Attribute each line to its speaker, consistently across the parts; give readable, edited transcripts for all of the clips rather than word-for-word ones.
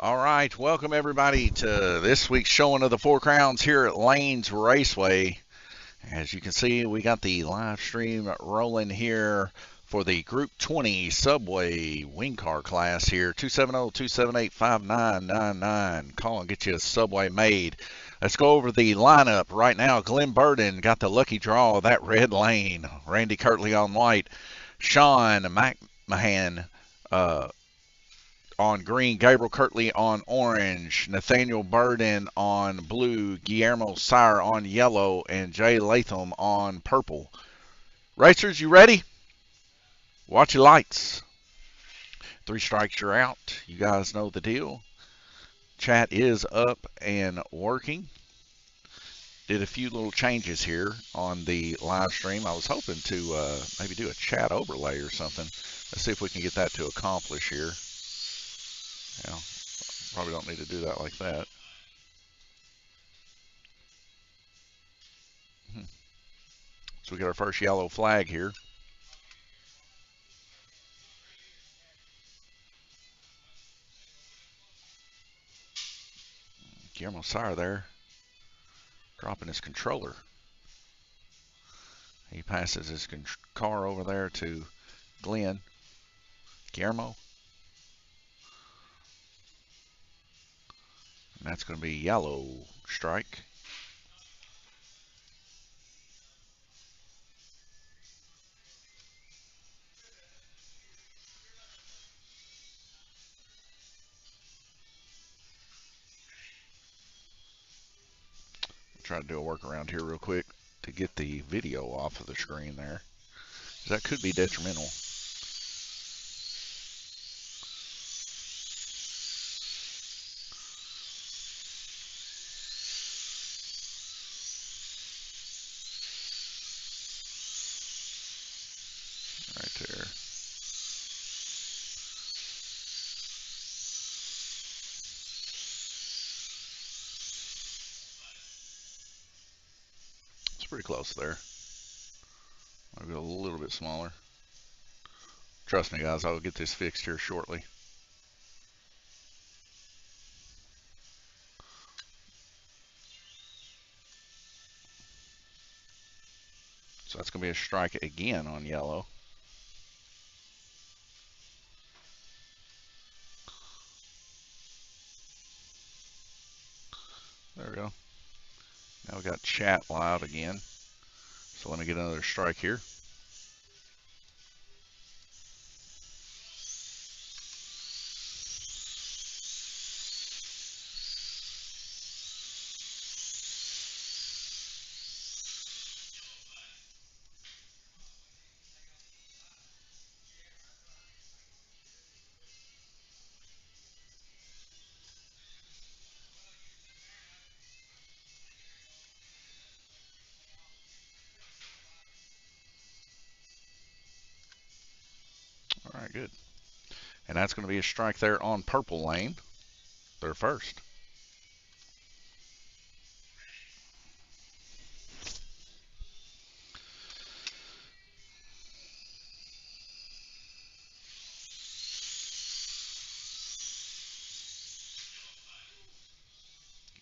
Speaker 1: All right, welcome everybody to this week's showing of the Four Crowns here at Lanes Raceway. As you can see, we got the live stream rolling here for the Group 20 Subway Wing Car class here. 270-278-5999. Call and get you a Subway made. Let's go over the lineup right now. Glenn Burden got the lucky draw of that red lane. Randy Kirtley on white. Sean McMahon on green, Gabriel Kirtley on orange, Nathaniel Burden on blue, Guillermo Sire on yellow, and Jay Latham on purple. Racers, you ready? Watch your lights. 3 strikes, you're out. You guys know the deal. Chat is up and working. Did a few little changes here on the live stream. I was hoping to maybe do a chat overlay or something. Let's see if we can get that to accomplish here. Yeah, probably don't need to do that like that. So we got our first yellow flag here. Guillermo Sire there, dropping his controller. He passes his car over there to Glenn. Guillermo. And that's going to be yellow strike. Try to do a workaround here real quick to get the video off of the screen there. That could be detrimental. Right there. It's pretty close there. Maybe a little bit smaller. Trust me, guys, I'll get this fixed here shortly. So that's going to be a strike again on yellow. There we go. Now we got chat live again. So let me get another strike here. All right, good. And that's going to be a strike there on purple lane. They're first.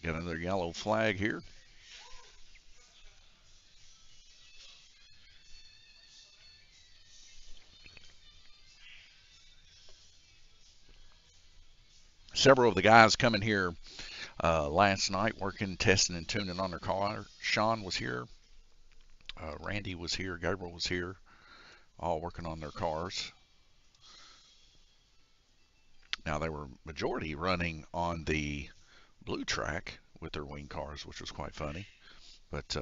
Speaker 1: Got another yellow flag here. Several of the guys coming here last night working, testing, and tuning on their car. Sean was here. Randy was here. Gabriel was here. All working on their cars. Now, they were majority running on the blue track with their wing cars, which was quite funny. But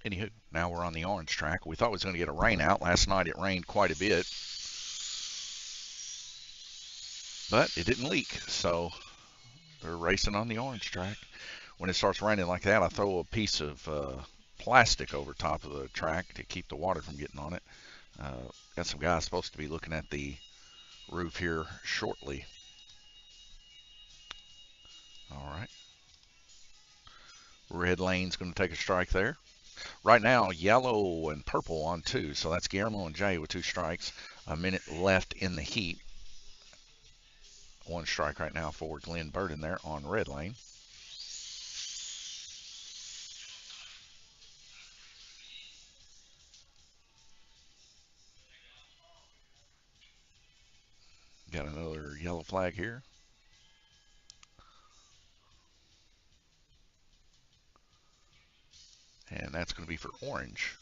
Speaker 1: anywho, now we're on the orange track. We thought it was going to get a rain out. Last night it rained quite a bit. But it didn't leak, so they're racing on the orange track. When it starts raining like that, I throw a piece of plastic over top of the track to keep the water from getting on it. Got some guys supposed to be looking at the roof here shortly. All right. Red lane's going to take a strike there. Right now, yellow and purple on 2, so that's Guillermo and Jay with 2 strikes. A minute left in the heat. One strike right now for Glenn Burden there on red lane. Got another yellow flag here. And that's going to be for orange.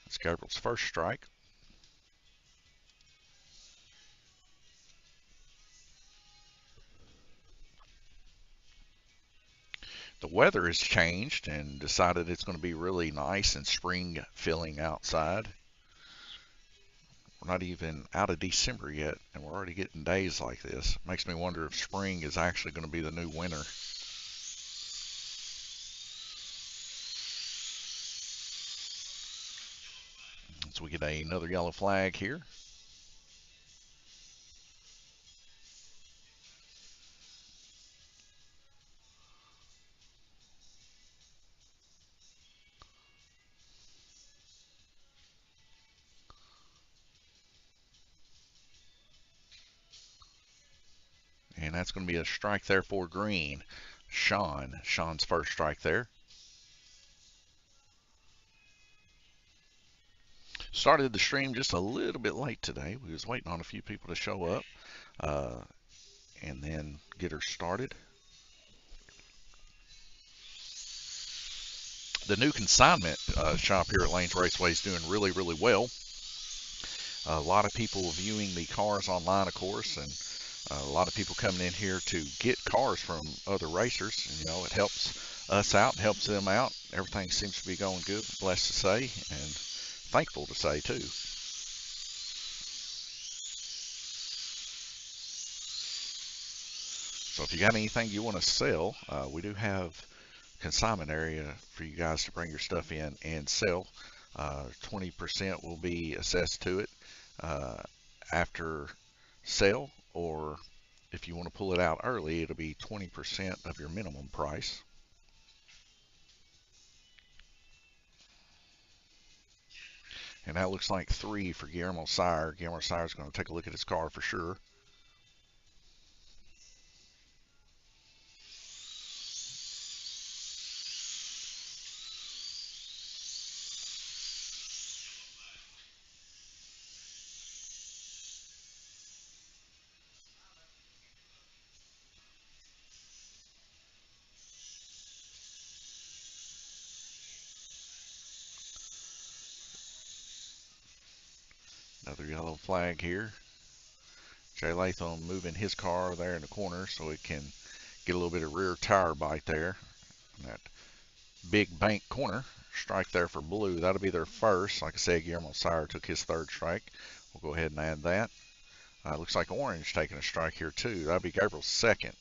Speaker 1: That's Gabriel's first strike. The weather has changed and decided it's going to be really nice and spring feeling outside. We're not even out of December yet, and we're already getting days like this. Makes me wonder if spring is actually going to be the new winter. So we get another yellow flag here. And that's going to be a strike there for green. Sean's first strike there. Started the stream just a little bit late today. We was waiting on a few people to show up and then get her started. The new consignment shop here at Lanes Raceway is doing really, really well. A lot of people viewing the cars online, of course, and a lot of people coming in here to get cars from other racers. And, you know, it helps us out, helps them out. Everything seems to be going good, blessed to say, and thankful to say, too. So if you got anything you want to sell, we do have consignment area for you guys to bring your stuff in and sell. 20% will be assessed to it after sale, or if you want to pull it out early, it'll be 20% of your minimum price. And that looks like 3 for Guillermo Sire. Guillermo Sire is going to take a look at his car for sure. Another yellow flag here. Jay Latham moving his car there in the corner so it can get a little bit of rear tire bite there. That big bank corner. Strike there for blue. That'll be their first. Like I said, Guillermo Sire took his third strike. We'll go ahead and add that. Looks like orange taking a strike here too. That'll be Gabriel's second.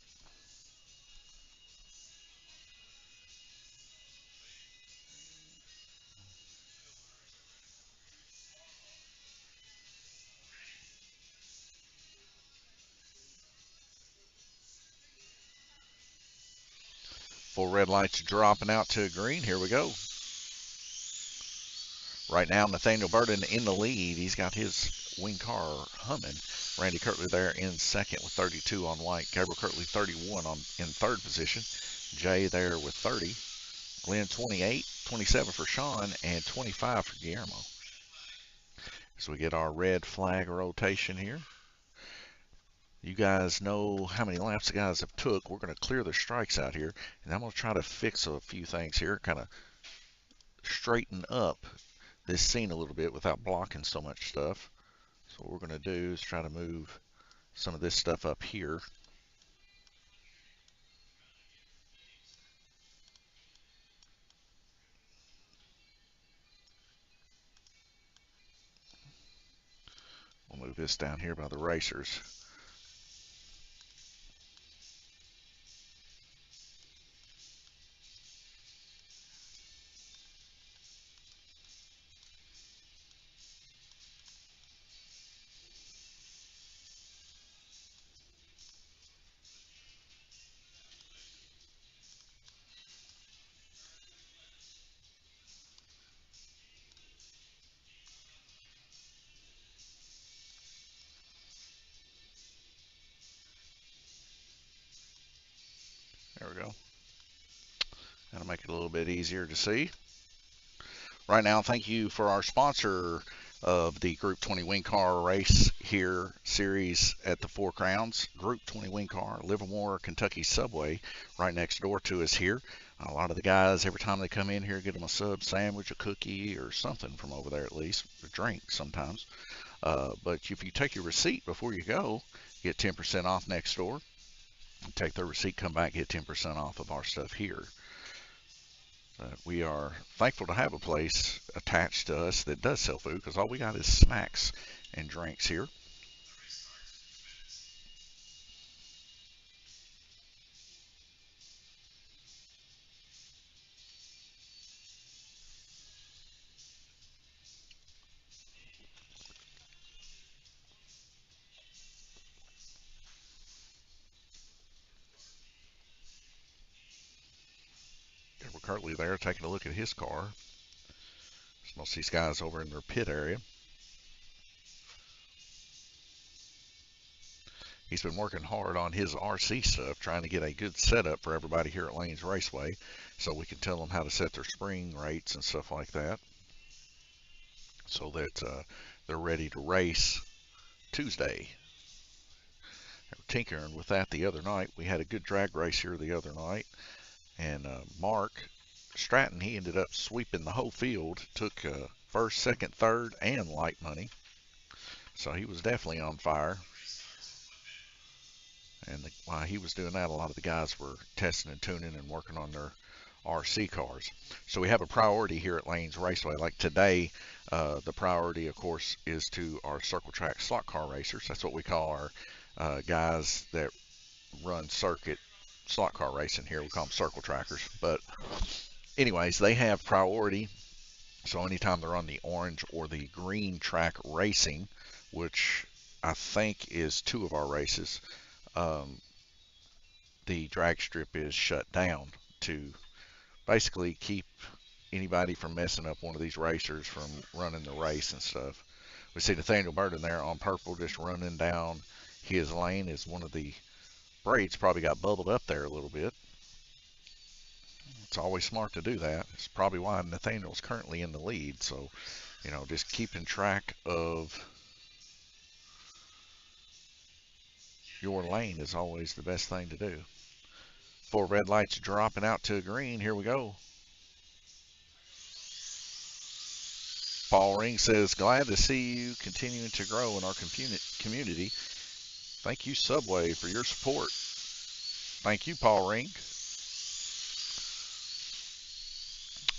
Speaker 1: Full red lights dropping out to green. Here we go. Right now, Nathaniel Burden in the lead. He's got his wing car humming. Randy Kirtley there in second with 32 on white. Gabriel Kirtley 31 in third position. Jay there with 30. Glenn 28, 27 for Sean, and 25 for Guillermo. So we get our red flag rotation here. You guys know how many laps the guys have took. We're going to clear the strikes out here, and I'm going to try to fix a few things here, kind of straighten up this scene a little bit without blocking so much stuff. So what we're going to do is try to move some of this stuff up here. We'll move this down here by the racers. That'll make it a little bit easier to see. Right now, thank you for our sponsor of the Group 20 Wing Car Race here series at the Four Crowns. Group 20 Wing Car, Livermore, Kentucky Subway, right next door to us here. A lot of the guys, every time they come in here, get them a sub sandwich, a cookie, or something from over there at least, a drink sometimes. But if you take your receipt before you go, get 10% off next door. Take their receipt, come back, get 10% off of our stuff here. We are thankful to have a place attached to us that does sell food, because all we got is snacks and drinks here. We're currently there taking a look at his car. Most of these guys over in their pit area. He's been working hard on his RC stuff, trying to get a good setup for everybody here at Lanes Raceway, so we can tell them how to set their spring rates and stuff like that, so that they're ready to race Tuesday. They were tinkering with that the other night. We had a good drag race here the other night, and Mark Stratton, he ended up sweeping the whole field, took first, second, third, and light money, so he was definitely on fire. And while he was doing that, a lot of the guys were testing and tuning and working on their RC cars. So we have a priority here at Lanes Raceway. Like today, the priority, of course, is to our circle track slot car racers. That's what we call our guys that run circuit slot car racing here. We call them circle trackers. But anyways, they have priority. So anytime they're on the orange or the green track racing, which I think is 2 of our races, the drag strip is shut down to basically keep anybody from messing up one of these racers from running the race and stuff. We see Nathaniel Burden there on purple just running down his lane as one of the braids probably got bubbled up there a little bit. It's always smart to do that. It's probably why Nathaniel's currently in the lead. So, you know, just keeping track of your lane is always the best thing to do. 4 red lights dropping out to green. Here we go. Paul Ring says, glad to see you continuing to grow in our community. Thank you, Subway, for your support. Thank you, Paul Ring.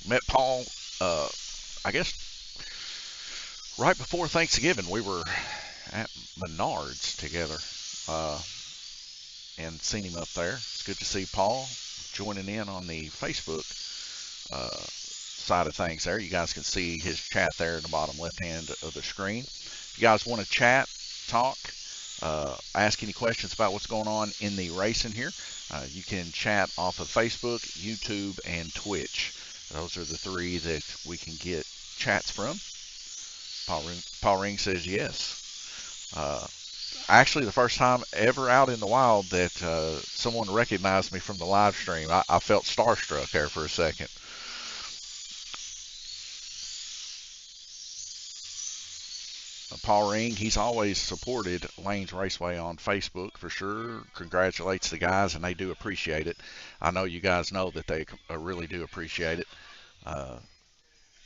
Speaker 1: Met Paul, I guess, right before Thanksgiving. We were at Menards together and seen him up there. It's good to see Paul joining in on the Facebook side of things there. You guys can see his chat there in the bottom left hand of the screen. If you guys want to chat, talk, ask any questions about what's going on in the racing here, you can chat off of Facebook, YouTube, and Twitch. Those are the 3 that we can get chats from. Paul Ring says yes. Actually, the first time ever out in the wild that someone recognized me from the live stream. I felt starstruck there for a second. Paul Ring, he's always supported Lanes Raceway on Facebook for sure. Congratulates the guys, and they do appreciate it. I know you guys know that they really do appreciate it.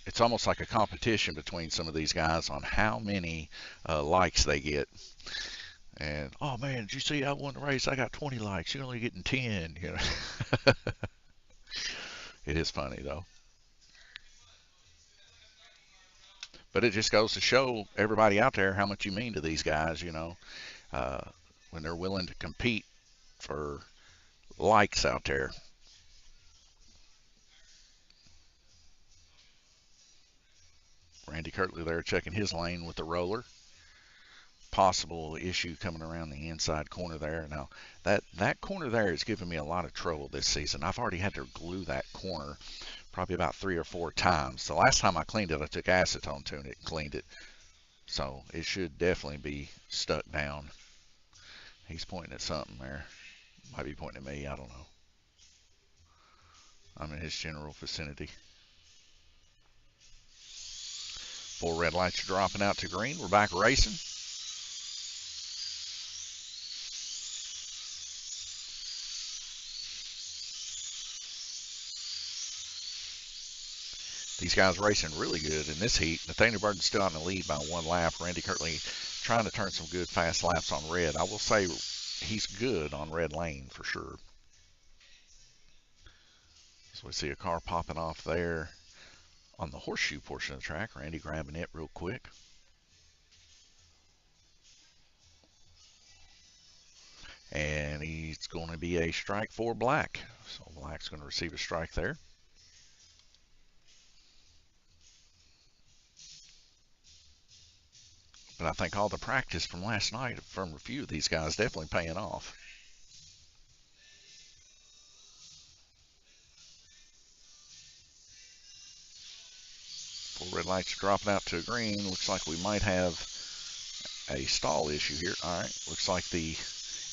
Speaker 1: It's almost like a competition between some of these guys on how many likes they get. And, oh man, did you see I won the race? I got 20 likes. You're only getting 10. You know, it is funny though. But it just goes to show everybody out there how much you mean to these guys. You know, when they're willing to compete for likes out there. Randy Kirtley there checking his lane with the roller. Possible issue coming around the inside corner there. Now, that corner there is giving me a lot of trouble this season. I've already had to glue that corner probably about 3 or 4 times. The last time I cleaned it, I took acetone to it and cleaned it. So it should definitely be stuck down. He's pointing at something there. Might be pointing at me. I don't know. I'm in his general vicinity. 4 red lights are dropping out to green. We're back racing. These guys racing really good in this heat. Nathaniel Burton's still out in the lead by 1 lap. Randy Kirtley trying to turn some good fast laps on red. I will say he's good on red lane for sure. So we see a car popping off there on the horseshoe portion of the track. Randy grabbing it real quick. And he's going to be a strike for Black. So Black's going to receive a strike there. But I think all the practice from last night from a few of these guys definitely paying off. 4 red lights are dropping out to green. Looks like we might have a stall issue here. All right, looks like the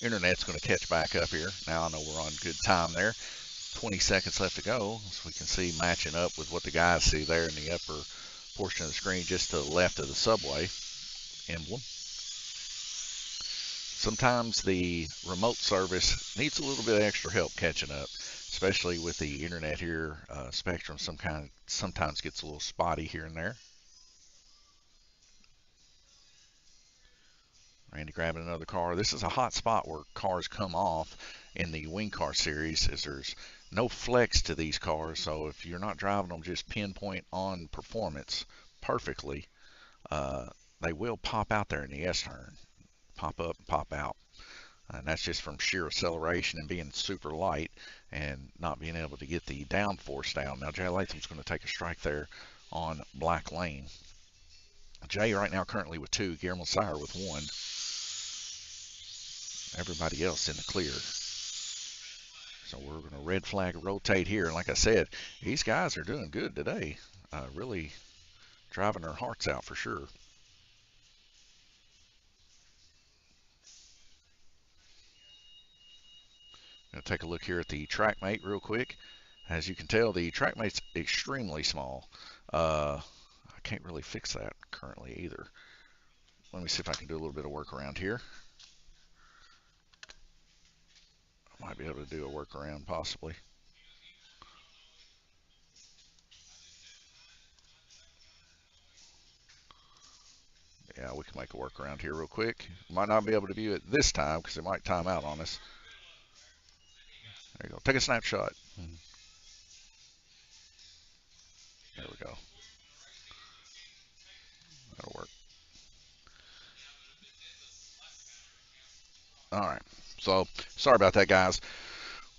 Speaker 1: internet's going to catch back up here. Now I know we're on good time there. 20 seconds left to go, as we can see matching up with what the guys see there in the upper portion of the screen just to the left of the subway emblem. Sometimes the remote service needs a little bit of extra help catching up, especially with the internet here. Spectrum sometimes gets a little spotty here and there. Randy grabbing another car. This is a hot spot where cars come off in the wing car series, as there's no flex to these cars. So if you're not driving them just pinpoint on performance perfectly, they will pop out there in the S-turn. Pop up and pop out. And that's just from sheer acceleration and being super light and not being able to get the downforce down. Now Jay Latham's going to take a strike there on Black Lane. Jay right now currently with 2, Guillermo Sire with 1. Everybody else in the clear. So we're going to red flag rotate here. And like I said, these guys are doing good today. Really driving their hearts out for sure. Going to take a look here at the track mate real quick. As you can tell, the track mate's extremely small. I can't really fix that currently either. Let me see if I can do a little bit of work around here. I might be able to do a workaround possibly. Yeah, we can make a workaround here real quick. Might not be able to view it this time because it might time out on us. There you go. Take a snapshot. There we go. That'll work. All right. So sorry about that, guys.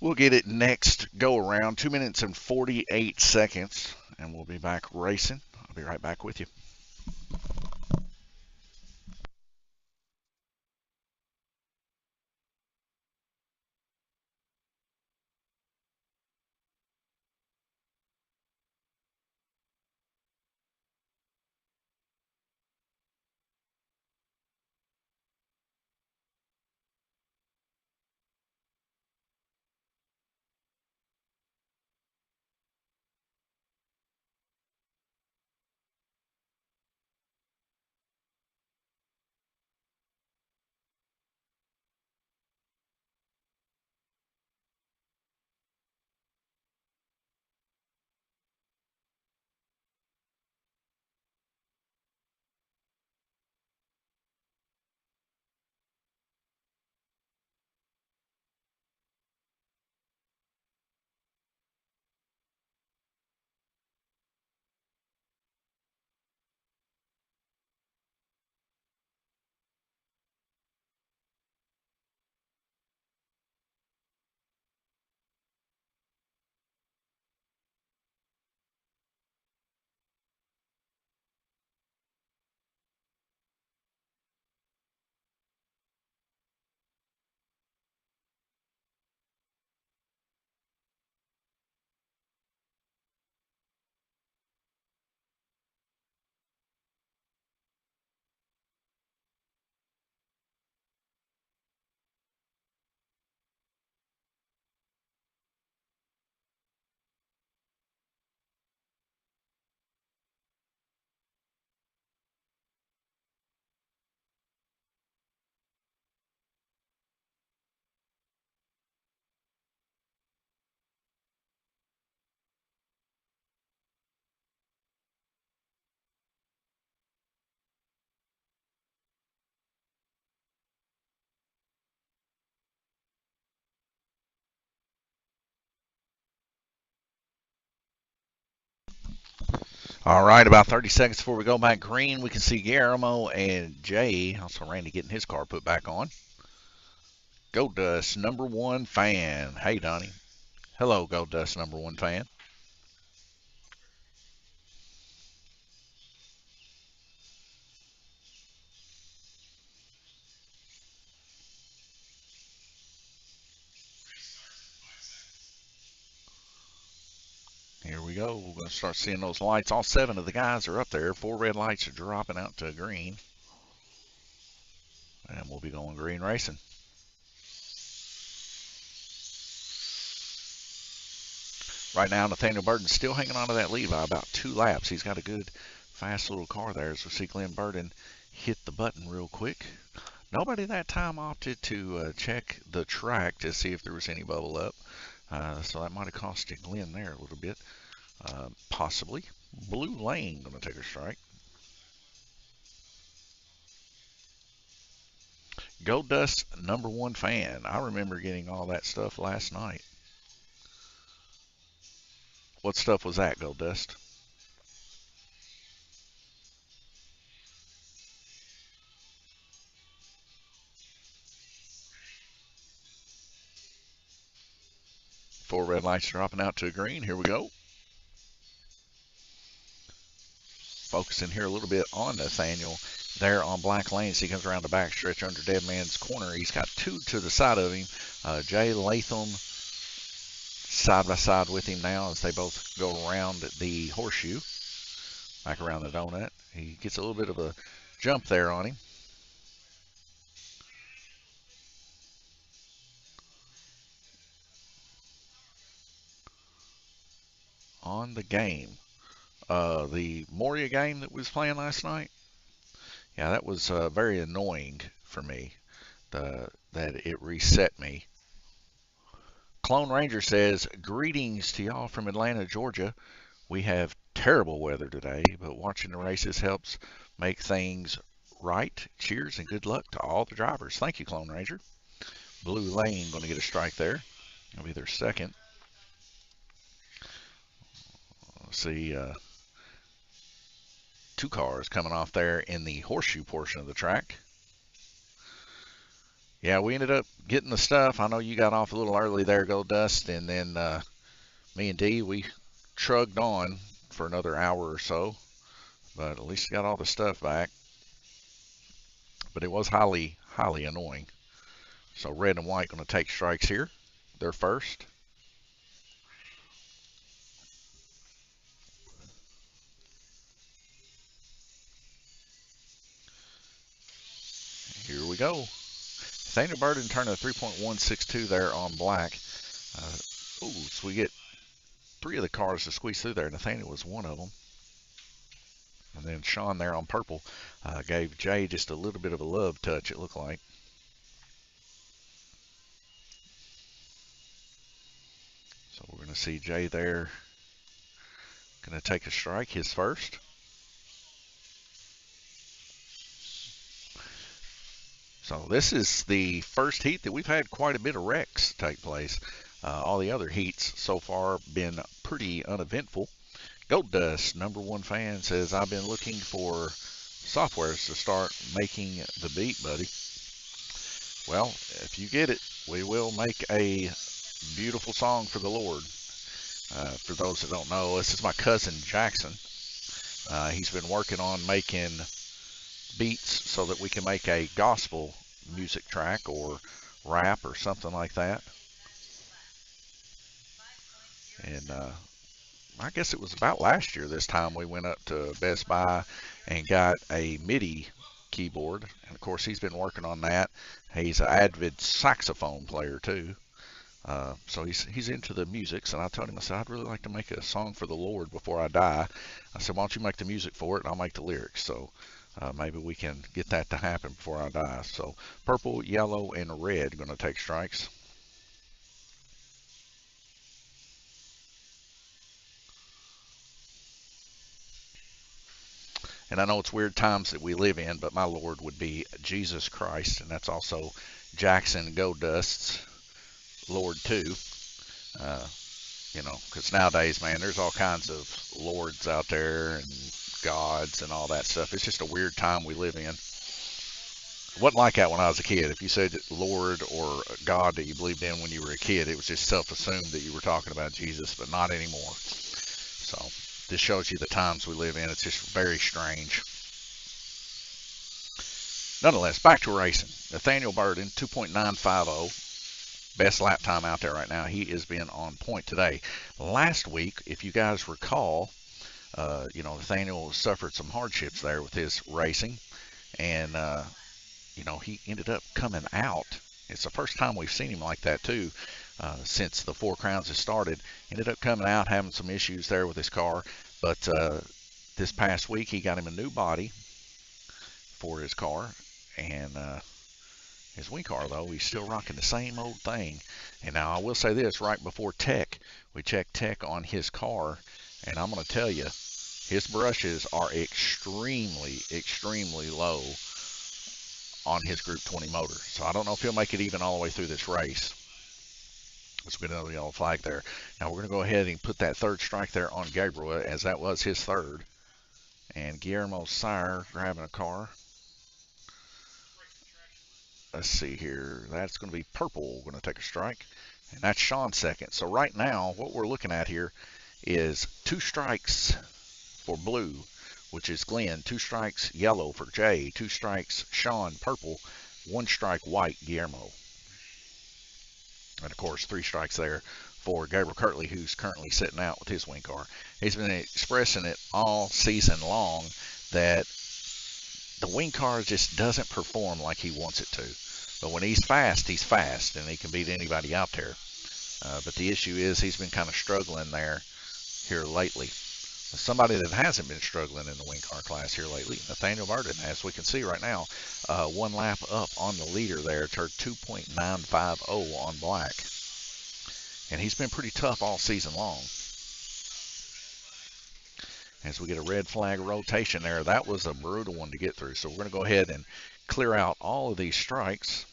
Speaker 1: We'll get it next go around. 2 minutes and 48 seconds, and we'll be back racing. I'll be right back with you. All right, about 30 seconds before we go back green, we can see Guillermo and Jay, also Randy, getting his car put back on. Gold Dust number one fan. Hey, Donnie. Hello, Gold Dust number one fan. Here we go. We're going to start seeing those lights. All 7 of the guys are up there. 4 red lights are dropping out to green. And we'll be going green racing. Right now, Nathaniel Burton's still hanging on to that lead by about 2 laps. He's got a good, fast little car there. So we see Glenn Burton hit the button real quick. Nobody that time opted to check the track to see if there was any bubble up. So that might have cost Glenn there a little bit. Possibly. Blue Lane going to take a strike. Gold Dust number one fan. I remember getting all that stuff last night. What stuff was that, Gold Dust? Four red lights dropping out to green. Here we go. Focusing here a little bit on Nathaniel there on black lanes. He comes around the back stretch under Dead Man's Corner. He's got 2 to the side of him. Jay Latham side by side with him now as they both go around the horseshoe. Back around the donut. He gets a little bit of a jump there on him. On the game. The Moria game that was playing last night. Yeah, that was very annoying for me. That it reset me. Clone Ranger says, greetings to y'all from Atlanta, Georgia. We have terrible weather today, but watching the races helps make things right. Cheers and good luck to all the drivers. Thank you, Clone Ranger. Blue Lane going to get a strike there. That'll be their second. Let's see, 2 cars coming off there in the horseshoe portion of the track. Yeah, we ended up getting the stuff. I know you got off a little early there, Gold Dust, and then me and Dee, we trugged on for another hour or so, but at least got all the stuff back. But it was highly, highly annoying. So red and white going to take strikes here. They're first. Here we go. Nathaniel Burton turning a 3.162 there on black. So we get 3 of the cars to squeeze through there. Nathaniel was one of them. And then Sean there on purple gave Jay just a little bit of a love touch, it looked like. So we're going to see Jay there. Going to take a strike, his first. So this is the first heat that we've had quite a bit of wrecks take place. All the other heats so far been pretty uneventful. Gold Dust, number one fan, says, I've been looking for softwares to start making the beat, buddy. Well, if you get it, we will make a beautiful song for the Lord. For those that don't know, this is my cousin Jackson. He's been working on making beats so that we can make a gospel music track or rap or something like that. And I guess it was about last year this time we went up to Best Buy and got a MIDI keyboard. And of course he's been working on that. He's an avid saxophone player too. So he's into the music. So I told him, I said, I'd really like to make a song for the Lord before I die. I said, why don't you make the music for it and I'll make the lyrics. So maybe we can get that to happen before I die. So purple, yellow, and red going to take strikes. And I know it's weird times that we live in, but my Lord would be Jesus Christ. And that's also Jackson Gold Dust's Lord too. because nowadays, man, there's all kinds of lords out there and gods and all that stuff. It's just a weird time we live in. It wasn't like that when I was a kid. If you said Lord or God that you believed in when you were a kid, it was just self-assumed that you were talking about Jesus, but not anymore. So this shows you the times we live in. It's just very strange. Nonetheless, back to racing. Nathaniel Burden, 2.950. Best lap time out there right now. He has been on point today. Last week, if you guys recall, Nathaniel suffered some hardships there with his racing, and he ended up coming out. It's the first time we've seen him like that too, since the Four Crowns has started. Ended up coming out having some issues there with his car, but this past week he got him a new body for his car, and his wing car though, he's still rocking the same old thing. And now I will say this: right before tech, we checked tech on his car, and I'm going to tell you, his brushes are extremely, extremely low on his Group 20 motor. So I don't know if he'll make it even all the way through this race. Let's get another yellow flag there. Now we're going to go ahead and put that third strike there on Gabriel, as that was his third. And Guillermo Sire grabbing a car. Let's see here. That's going to be purple. Going to take a strike. And that's Sean second. So right now, what we're looking at here is 2 strikes for blue, which is Glenn. 2 strikes yellow for Jay. 2 strikes Sean purple. 1 strike white Guillermo. And of course, 3 strikes there for Gabriel Kirtley, who's currently sitting out with his wing car. He's been expressing it all season long that the wing car just doesn't perform like he wants it to. But when he's fast, and he can beat anybody out there. But the issue is he's been kind of struggling there here lately. Somebody that hasn't been struggling in the wing car class here lately, Nathaniel Burden, as we can see right now, 1 lap up on the leader there, turned 2.950 on black. And he's been pretty tough all season long. As we get a red flag rotation there, that was a brutal one to get through. So we're going to go ahead and clear out all of these strikes.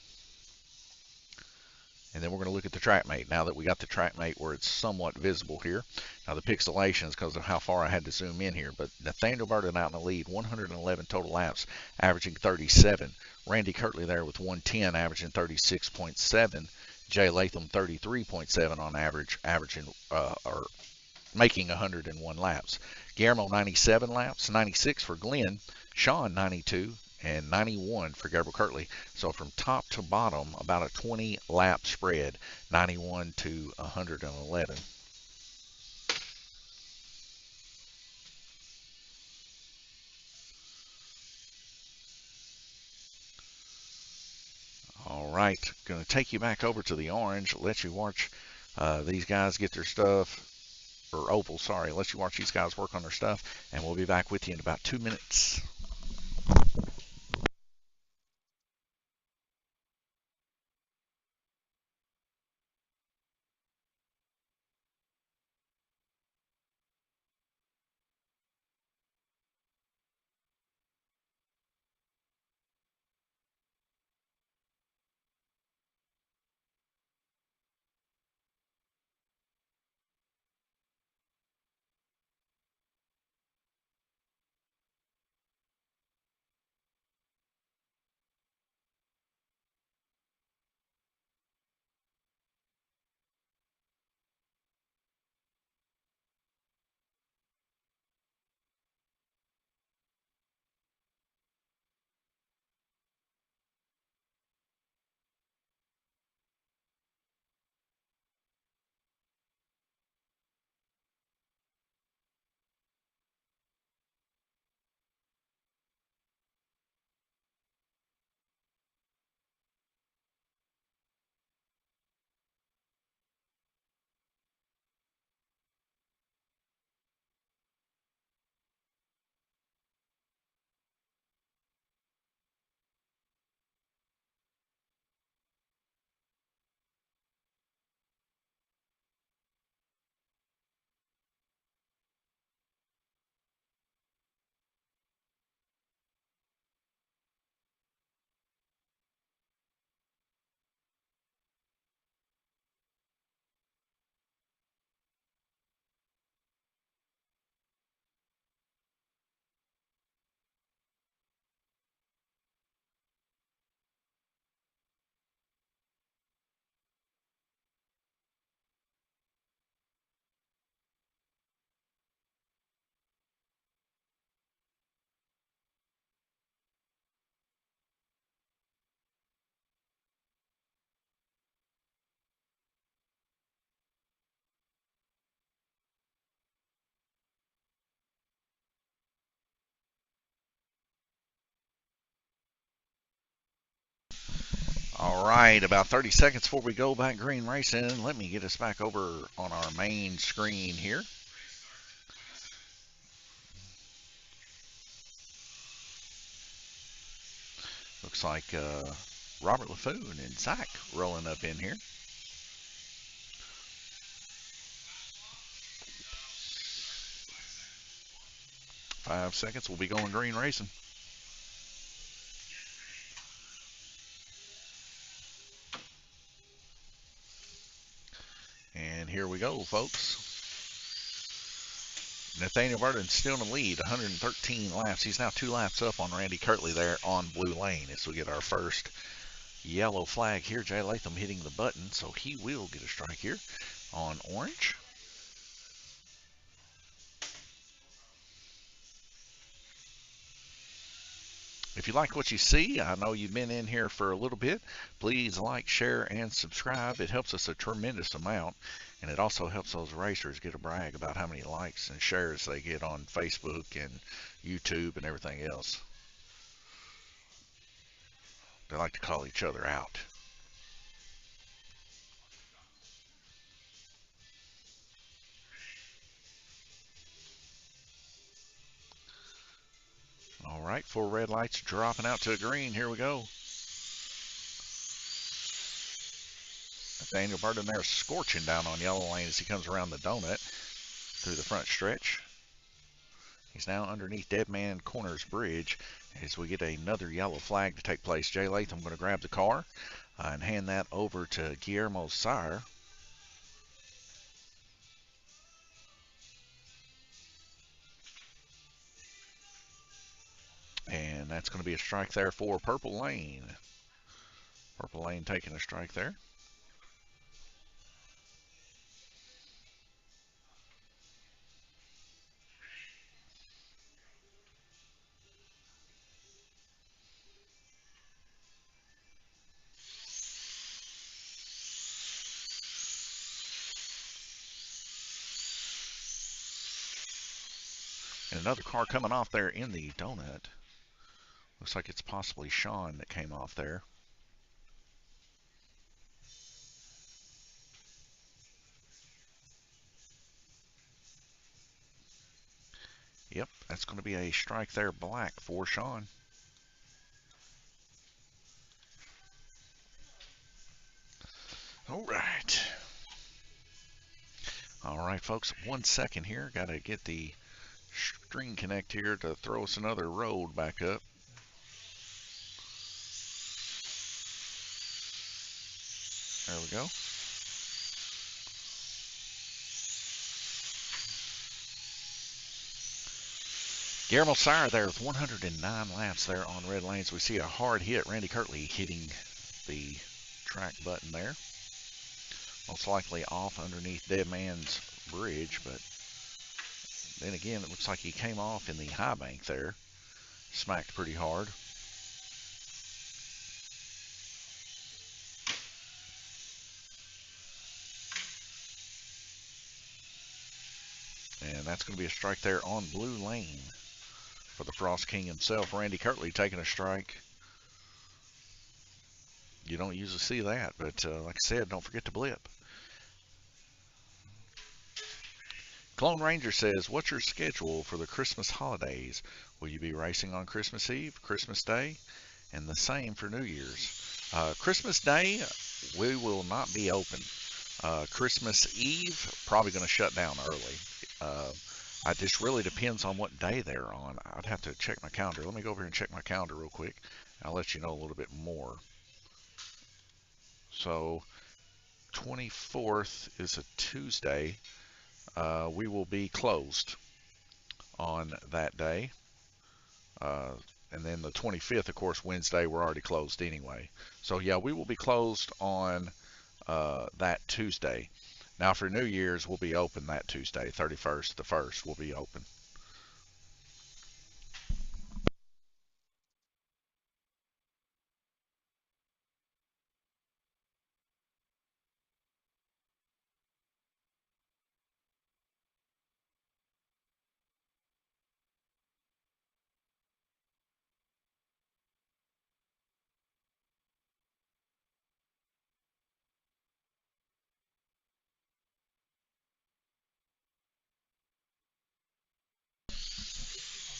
Speaker 1: And then we're going to look at the track mate now that we got the track mate where it's somewhat visible here. Now the pixelation is because of how far I had to zoom in here. But Nathaniel Burden out in the lead, 111 total laps, averaging 37. Randy Kirtley there with 110, averaging 36.7. Jay Latham 33.7 on average, or making 101 laps. Guillermo 97 laps, 96 for Glenn. Sean 92. And 91 for Gabriel Kirtley. So from top to bottom, about a 20 lap spread, 91 to 111. All right, going to take you back over to the orange, let you watch these guys get their stuff, or oval, sorry, let you watch these guys work on their stuff, and we'll be back with you in about 2 minutes. All right, about 30 seconds before we go back green racing, let me get us back over on our main screen here. Looks like Robert LaFoon and Zach rolling up in here. Five seconds, we'll be going green racing. And here we go, folks. Nathaniel Burden's still in the lead, 113 laps. He's now 2 laps up on Randy Kirtley there on blue lane as we get our first yellow flag here. Jay Latham hitting the button, so he will get a strike here on orange. If you like what you see, I know you've been in here for a little bit, please like, share, and subscribe. It helps us a tremendous amount, and it also helps those racers get a brag about how many likes and shares they get on Facebook and YouTube and everything else. They like to call each other out. All right, 4 red lights dropping out to a green. Here we go. Nathaniel Burden there scorching down on yellow lane as he comes around the donut through the front stretch. He's now underneath Dead Man Corners Bridge as we get another yellow flag to take place. Jay Latham going to grab the car and hand that over to Guillermo Sire. And that's going to be a strike there for Purple Lane. Purple Lane taking a strike there. And another car coming off there in the donut. Looks like it's possibly Sean that came off there. Yep, that's going to be a strike there, black, for Sean. All right. All right, folks, 1 second here. Got to get the string connect here to throw us another road back up. There we go. Guillermo Sire there with 109 laps there on red lanes. We see a hard hit. Randy Kirtley hitting the track button there. Most likely off underneath Dead Man's Bridge, but then again, it looks like he came off in the high bank there. Smacked pretty hard. And that's going to be a strike there on blue lane for the Frost King himself. Randy Kirtley taking a strike. You don't usually see that, but like I said, don't forget to blip. Clone Ranger says, what's your schedule for the Christmas holidays? Will you be racing on Christmas Eve, Christmas Day, and the same for New Year's? Christmas Day, we will not be open. Christmas Eve, probably going to shut down early. It just really depends on what day they're on. I'd have to check my calendar. Let me go over here and check my calendar real quick. I'll let you know a little bit more. So, 24th is a Tuesday. We will be closed on that day. And then the 25th, of course, Wednesday, we're already closed anyway. So, yeah, we will be closed on that Tuesday. Now, for New Year's, we'll be open that Tuesday, 31st, the 1st, we'll be open.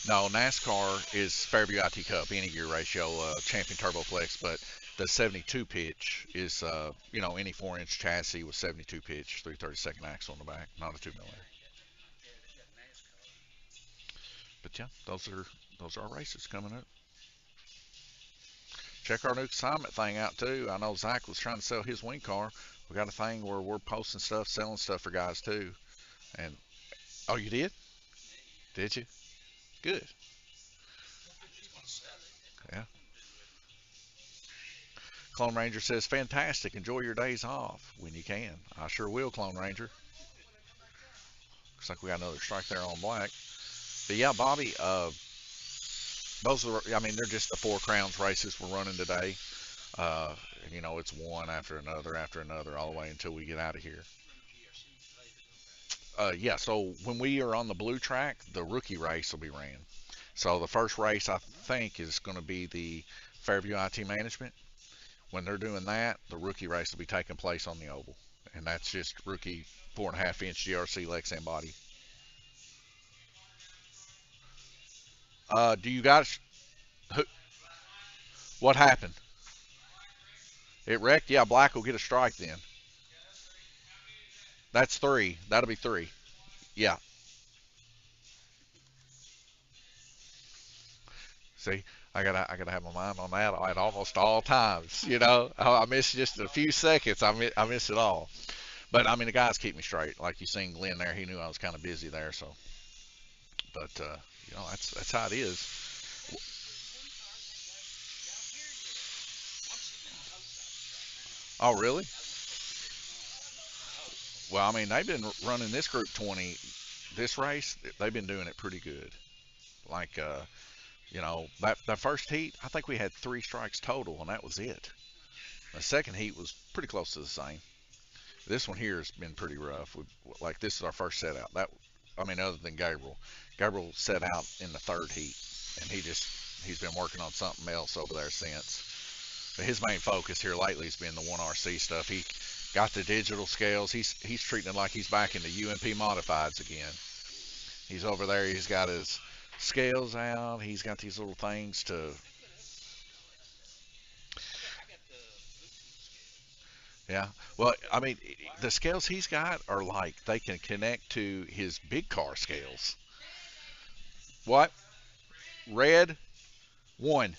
Speaker 1: No, NASCAR is Fairview IT Cup, any gear ratio, Champion Turboflex, but the 72 pitch is, any 4-inch chassis with 72 pitch, 332nd axle on the back, not a 2 millimeter. But yeah, those are our races coming up. Check our new consignment thing out too. I know Zach was trying to sell his wing car. We got a thing where we're posting stuff, selling stuff for guys too. And oh, you did? Did you? Good. Yeah. Clone Ranger says, fantastic. Enjoy your days off when you can. I sure will, Clone Ranger. Looks like we got another strike there on black. But yeah, Bobby, those are, I mean, they're just the Four Crowns races we're running today. Uh, it's one after another, all the way until we get out of here. Yeah, so when we are on the blue track, the rookie race will be ran. So the first race, I think, is going to be the Fairview IT Management. When they're doing that, the rookie race will be taking place on the oval, and that's just rookie 4.5-inch GRC Lexan body. Do you guys? Who, what happened? It wrecked. Yeah, black will get a strike then. That's three. That'll be three. Yeah. See, I gotta have my mind on that at almost all times. I miss just a few seconds. I miss it all. But I mean, the guys keep me straight. Like you seen Glenn there, he knew I was kind of busy there. So, but that's how it is. Oh, really? Well, I mean, they've been running this Group 20, this race. They've been doing it pretty good. Like, that first heat, I think we had 3 strikes total, and that was it. The second heat was pretty close to the same. This one here has been pretty rough. Like this is our first set out. I mean, other than Gabriel, Gabriel set out in the third heat, and he's been working on something else over there since. But his main focus here lately has been the 1RC stuff. He got the digital scales. He's treating it like he's back in the UMP modifieds again. He's over there. He's got his scales out. He's got these little things to. Yeah. Well, I mean, the scales he's got are like they can connect to his big car scales. What? Red one.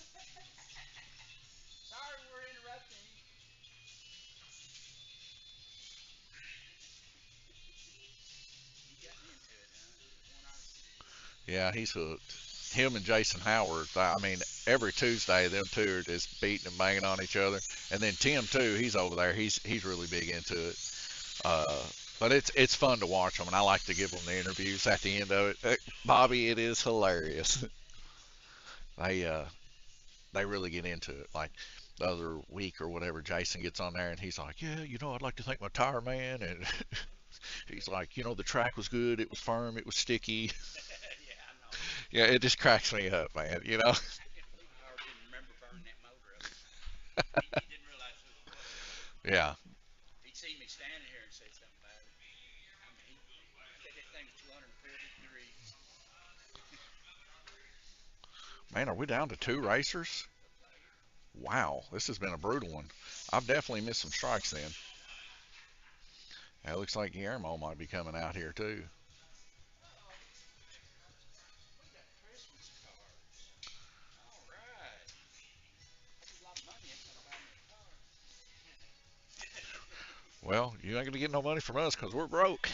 Speaker 1: Yeah, he's hooked. Him and Jason Howard. I mean, every Tuesday them two are just beating and banging on each other. And then Tim too. He's over there. He's really big into it. Uh, but it's fun to watch them, and I like to give them the interviews at the end of it. Bobby, it is hilarious. they uh, they really get into it. Like the other week or whatever, Jason gets on there and he's like, "Yeah, I'd like to thank my tire man," and he's like, "The track was good. It was firm. It was sticky." Yeah, it just cracks me up, man. Yeah, man, are we down to 2 racers? Wow, this has been a brutal one. I've definitely missed some strikes then. It looks like Guillermo might be coming out here too. Well, you ain't gonna get no money from us because we're broke.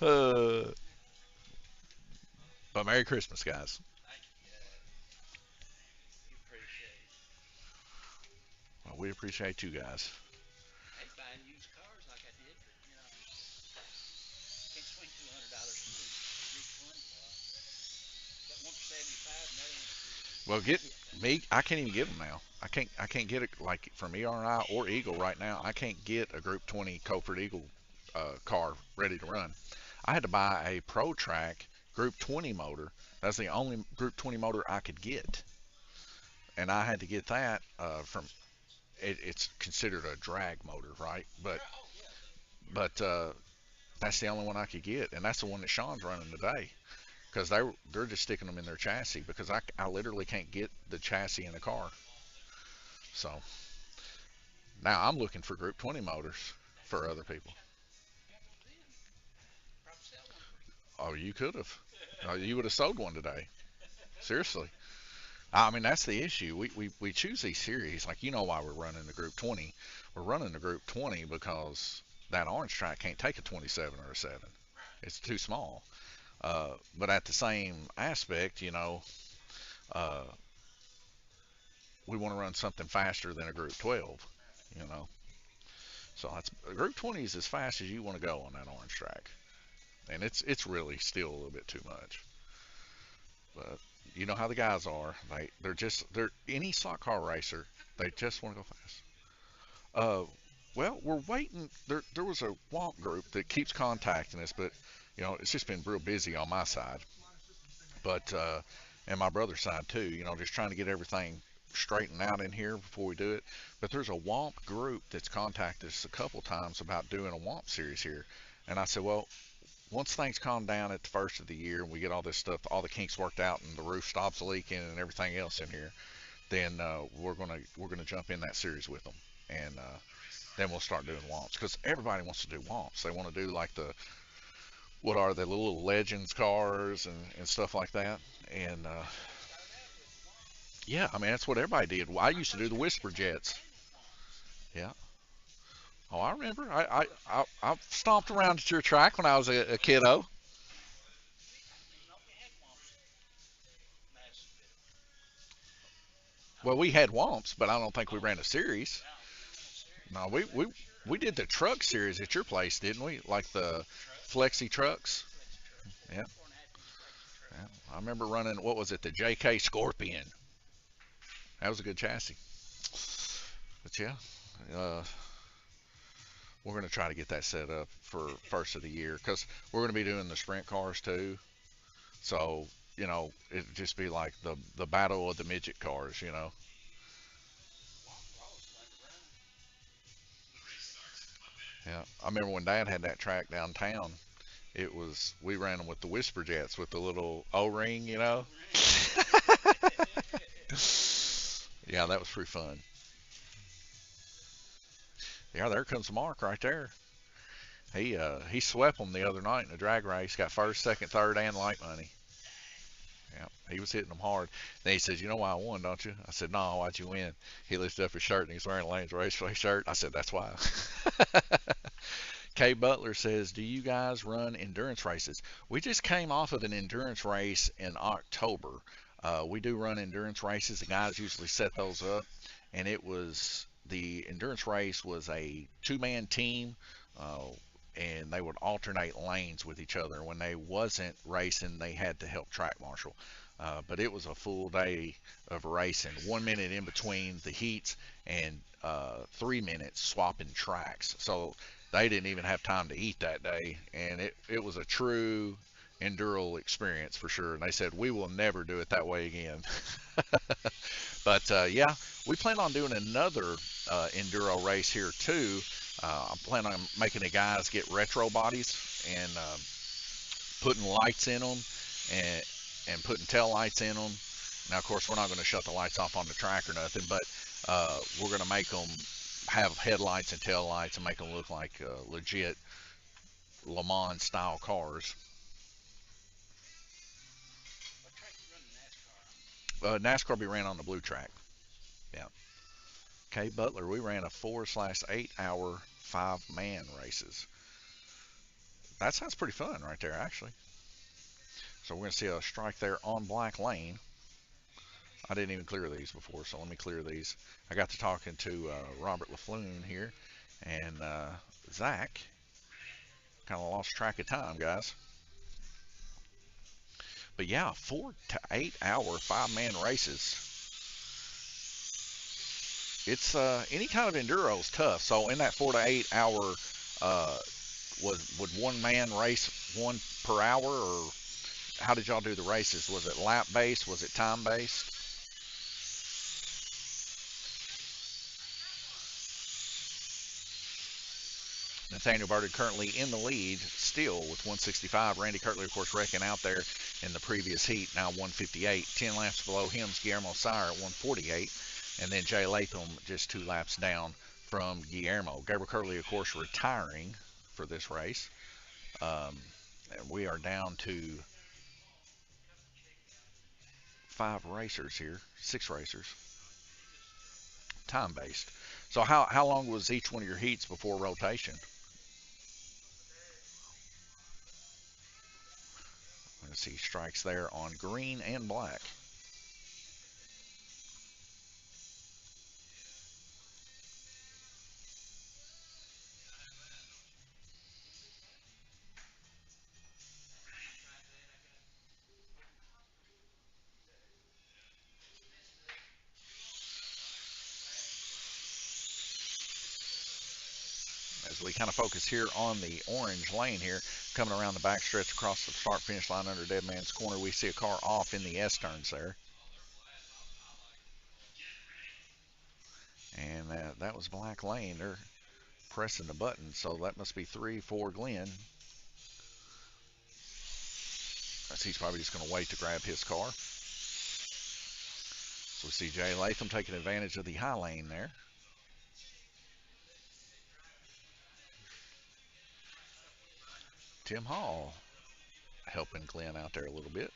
Speaker 1: uh, but Merry Christmas, guys. Well, we appreciate you guys. Well, get me. I can't even get them now. I can't get it like from ERI or Eagle right now. I can't get a Group 20 Copeland Eagle car ready to run. I had to buy a Pro Track Group 20 motor. That's the only Group 20 motor I could get, and I had to get that from. It's considered a drag motor, right? But that's the only one I could get, and that's the one that Sean's running today. Because they're just sticking them in their chassis because I literally can't get the chassis in the car. So now I'm looking for Group 20 motors for other people. Oh, you could have. You would have sold one today. Seriously. I mean, that's the issue. We choose these series. Like, you know why we're running the Group 20. We're running the Group 20 because that orange track can't take a 27 or a 7. It's too small. But at the same aspect, uh, we want to run something faster than a Group 12, you know. So that's Group 20 is as fast as you want to go on that orange track, and it's really still a little bit too much. But you know how the guys are. They're any slot car racer. They just want to go fast. Uh, well, we're waiting. There was a WOMP group that keeps contacting us, but it's just been real busy on my side. But and my brother's side too. Just trying to get everything straightened out in here before we do it. But there's a WOMP group that's contacted us a couple times about doing a WOMP series here. And I said, well, once things calm down at the first of the year and we get all this stuff, all the kinks worked out, and the roof stops leaking and everything else in here, then we're gonna jump in that series with them, and then we'll start doing WOMPs because everybody wants to do WOMPs. They want to do like what are the little legends cars and stuff like that, and yeah, I mean that's what everybody did. Well, I used to do the Whisper Jets. Yeah. Oh, I remember. I stomped around at your track when I was a kiddo. Well, we had Womps, but I don't think we ran a series. No, we did the truck series at your place, didn't we? Like the flexi trucks. Yeah, yeah. I remember running. What was it? The JK Scorpion. That was a good chassis. But yeah, uh, we're gonna try to get that set up for first of the year because we're gonna be doing the sprint cars too. So it'd just be like the battle of the midget cars. Yeah, I remember when Dad had that track downtown. We ran them with the Whisper Jets with the little O-ring. Yeah, that was pretty fun. Yeah, there comes Mark right there. He swept them the other night in the drag race. Got first, second, third, and light money. Yeah, he was hitting them hard. Then he says, "You know why I won, don't you?" I said, "No, why'd you win?" He lifted up his shirt and he's wearing Lane's Raceway shirt. I said, "That's why." Kay Butler says, "Do you guys run endurance races?" We just came off of an endurance race in October. We do run endurance races. The guys usually set those up, and the endurance race was a two-man team, uh, and they would alternate lanes with each other. When they wasn't racing, they had to help track marshal. But it was a full day of racing. 1 minute in between the heats, and 3 minutes swapping tracks. So they didn't even have time to eat that day, and it was a true enduro experience for sure. And they said we will never do it that way again. But yeah, we plan on doing another enduro race here too. I'm planning on making the guys get retro bodies and putting lights in them and putting tail lights in them. Now, of course, we're not going to shut the lights off on the track or nothing, but we're going to make them have headlights and tail lights and make them look like legit Le Mans style cars. NASCAR be ran on the blue track. Yeah. Kay Butler, we ran a 4/8 hour 5-man races. That sounds pretty fun right there, actually. So we're going to see a strike there on Black Lane. I didn't even clear these before, so let me clear these. I got to talking to Robert LaFleur here, and Zach kind of lost track of time, guys. But yeah, 4 to 8 hour 5-man races. It's any kind of enduro is tough. So in that 4 to 8 hour, uh, would one man race one per hour, or how did y'all do the races? Was it lap based? Was it time based? Nathaniel Burden currently in the lead still with 165. Randy Kirtley, of course, wrecking out there in the previous heat, now 158. 10 laps below him is Guillermo Sire at 148. And then Jay Latham just 2 laps down from Guillermo. Gabriel Kirtley, of course, retiring for this race. And we are down to 5 racers here, 6 racers, time-based. So how long was each one of your heats before rotation? Let's see, strikes there on green and black. As we kind of focus here on the orange lane here, coming around the back stretch across the start finish line under Dead Man's Corner, we see a car off in the S turns there. And that was black lane. They're pressing the button, so that must be 3 for Glenn. He's probably just going to wait to grab his car. So we see Jay Latham taking advantage of the high lane there. Tim Hall helping Glenn out there a little bit.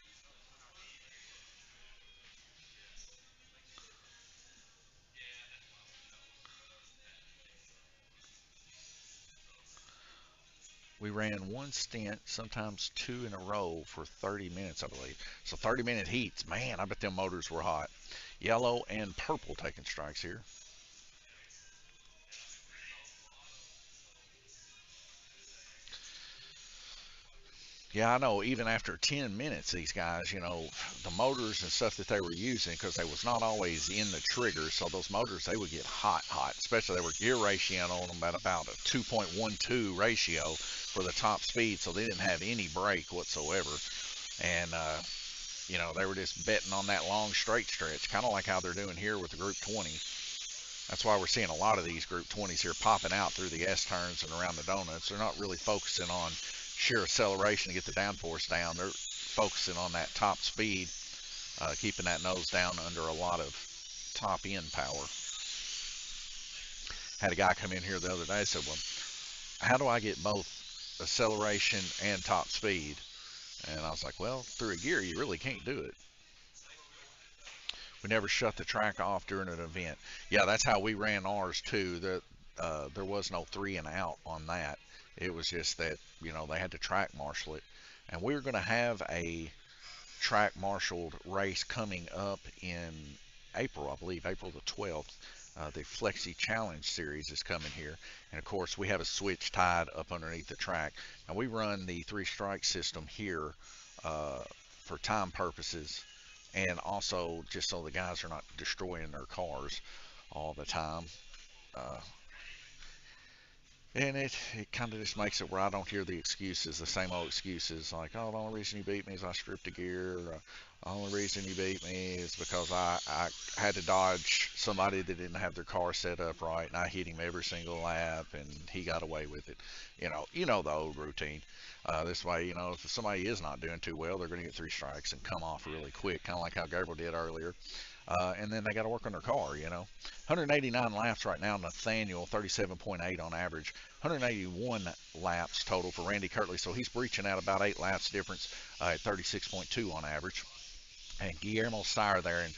Speaker 1: We ran one stint, sometimes 2 in a row for 30 minutes, I believe. So 30-minute heats. Man, I bet them motors were hot. Yellow and purple taking strikes here. Yeah, I know. Even after 10 minutes, these guys, the motors and stuff that they were using, because they was not always in the trigger, so those motors, they would get hot. Especially they were gear ratioing on them at about a 2.12 ratio for the top speed, so they didn't have any brake whatsoever. And, they were just betting on that long straight stretch, kind of like how they're doing here with the Group 20. That's why we're seeing a lot of these Group 20s here popping out through the S turns and around the donuts. They're not really focusing on sheer acceleration to get the downforce down. They're focusing on that top speed, keeping that nose down under a lot of top end power. Had a guy come in here the other day and said, well, how do I get both acceleration and top speed? And I was like, well, through a gear, you really can't do it. We never shut the track off during an event. Yeah, that's how we ran ours too. There was no 3 and out on that. It was just that, they had to track marshal it. And we were going to have a track marshaled race coming up in April, I believe, April the 12th. The Flexi Challenge Series is coming here. And of course, we have a switch tied up underneath the track. And we run the 3-strike system here for time purposes, and also just so the guys are not destroying their cars all the time. And it kind of just makes it where I don't hear the excuses, the same old excuses like, oh, the only reason you beat me is I stripped a gear. Or, the only reason you beat me is because I had to dodge somebody that didn't have their car set up right, and I hit him every single lap, and he got away with it. You know the old routine. This way, if somebody is not doing too well, they're going to get 3 strikes and come off really quick, kind of like how Gabriel did earlier. And then they got to work on their car, 189 laps right now, Nathaniel, 37.8 on average. 181 laps total for Randy Kirtley, so he's breaching out about 8 laps difference at 36.2 on average. And Guillermo Sire there in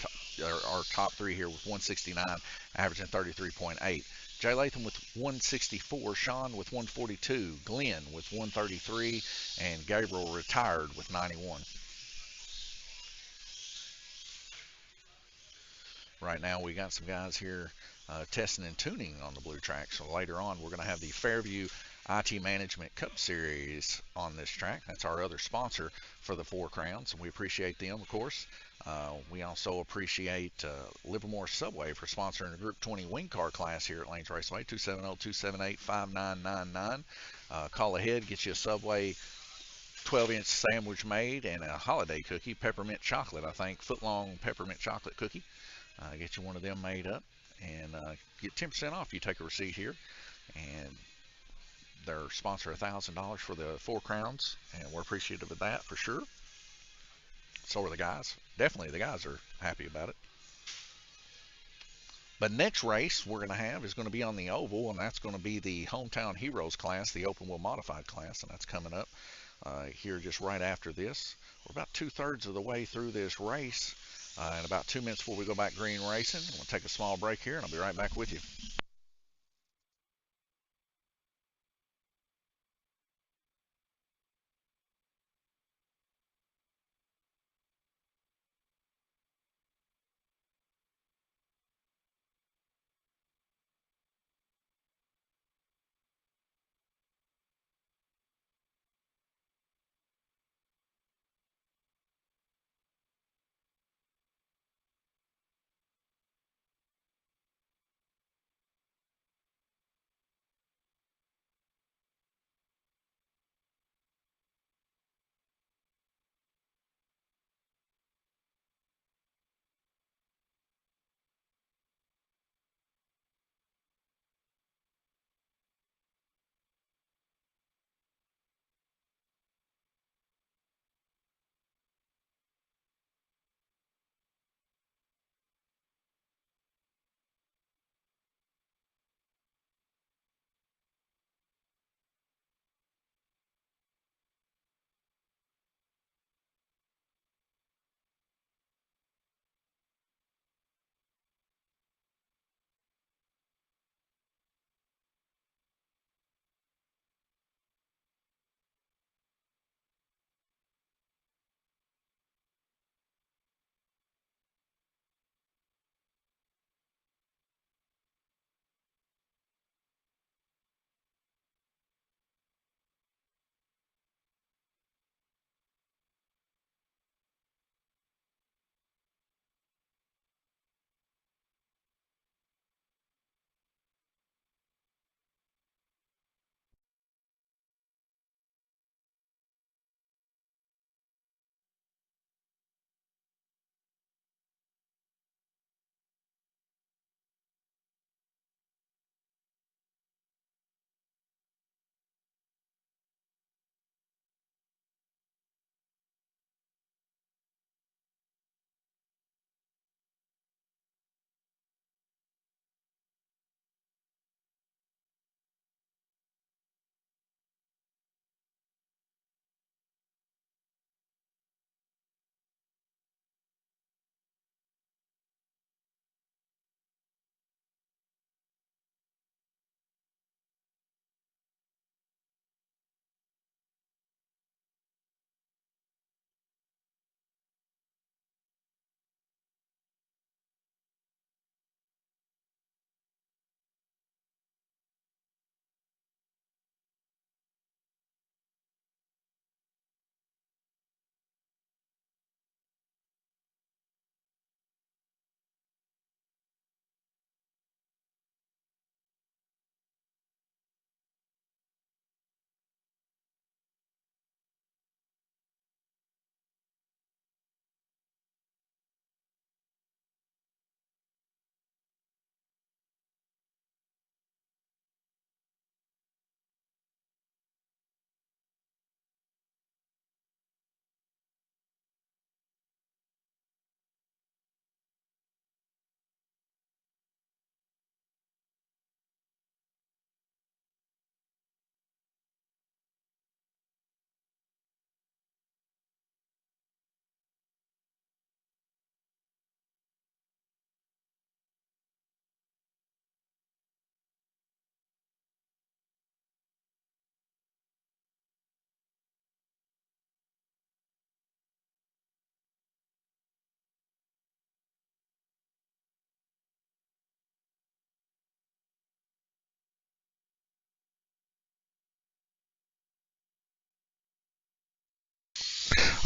Speaker 1: our top 3 here with 169, averaging 33.8. Jay Latham with 164, Sean with 142, Glenn with 133, and Gabriel retired with 91. Right now we got some guys here testing and tuning on the blue track. So later on we're going to have the Fairview IT Management Cup Series on this track. That's our other sponsor for the 4 Crowns, and we appreciate them, of course. We also appreciate Livermore Subway for sponsoring the Group 20 Wing Car class here at Lanes Raceway. 270-278-5999. Call ahead, get you a Subway 12-inch sandwich made and a holiday cookie, peppermint chocolate, I think, foot-long peppermint chocolate cookie. Get you one of them made up and get 10% off. You take a receipt here, and their sponsor $1,000 for the Four Crowns, and we're appreciative of that for sure. So are the guys. Definitely, the guys are happy about it. But next race we're going to have is going to be on the oval, and that's going to be the Hometown Heroes class, the open wheel modified class, and that's coming up here just right after this. We're about 2/3 of the way through this race. In about 2 minutes before we go back green racing, we'll take a small break here, and I'll be right back with you.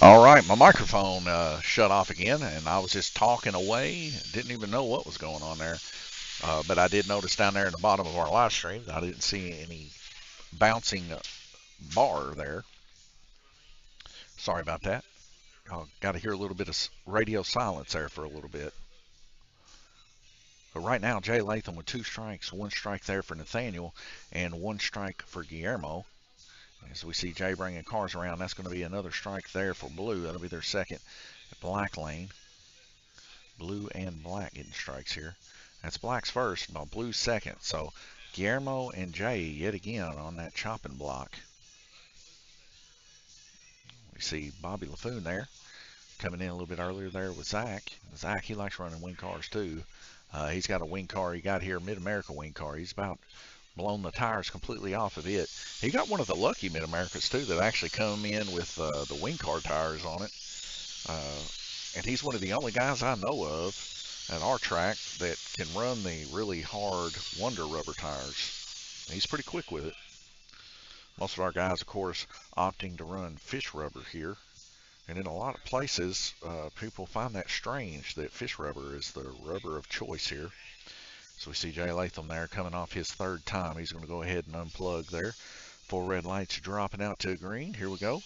Speaker 1: All right, my microphone shut off again, and I was just talking away. Didn't even know what was going on there. But I did notice down there in the bottom of our live stream, I didn't see any bouncing bar there. Sorry about that. Got to hear a little bit of radio silence there for a little bit. But right now, Jay Latham with 2 strikes, 1 strike there for Nathaniel, and 1 strike for Guillermo. As we see Jay bringing cars around, that's going to be another strike there for Blue. That'll be their second black lane. Blue and black getting strikes here. That's black's first, while Blue's second. So Guillermo and Jay yet again on that chopping block. We see Bobby LaFoon there coming in a little bit earlier there with Zach. Zach, he likes running wing cars too. He's got a wing car he got here, Mid-America wing car. He's about blown the tires completely off of it. He got one of the lucky Mid-Americas too that actually come in with the wing car tires on it. And he's one of the only guys I know of at our track that can run the really hard Wonder rubber tires. He's pretty quick with it. Most of our guys, of course, opting to run fish rubber here. And in a lot of places, people find that strange that fish rubber is the rubber of choice here. So we see Jay Latham there coming off his 3rd time. He's going to go ahead and unplug there. 4 red lights dropping out to green. Here we go.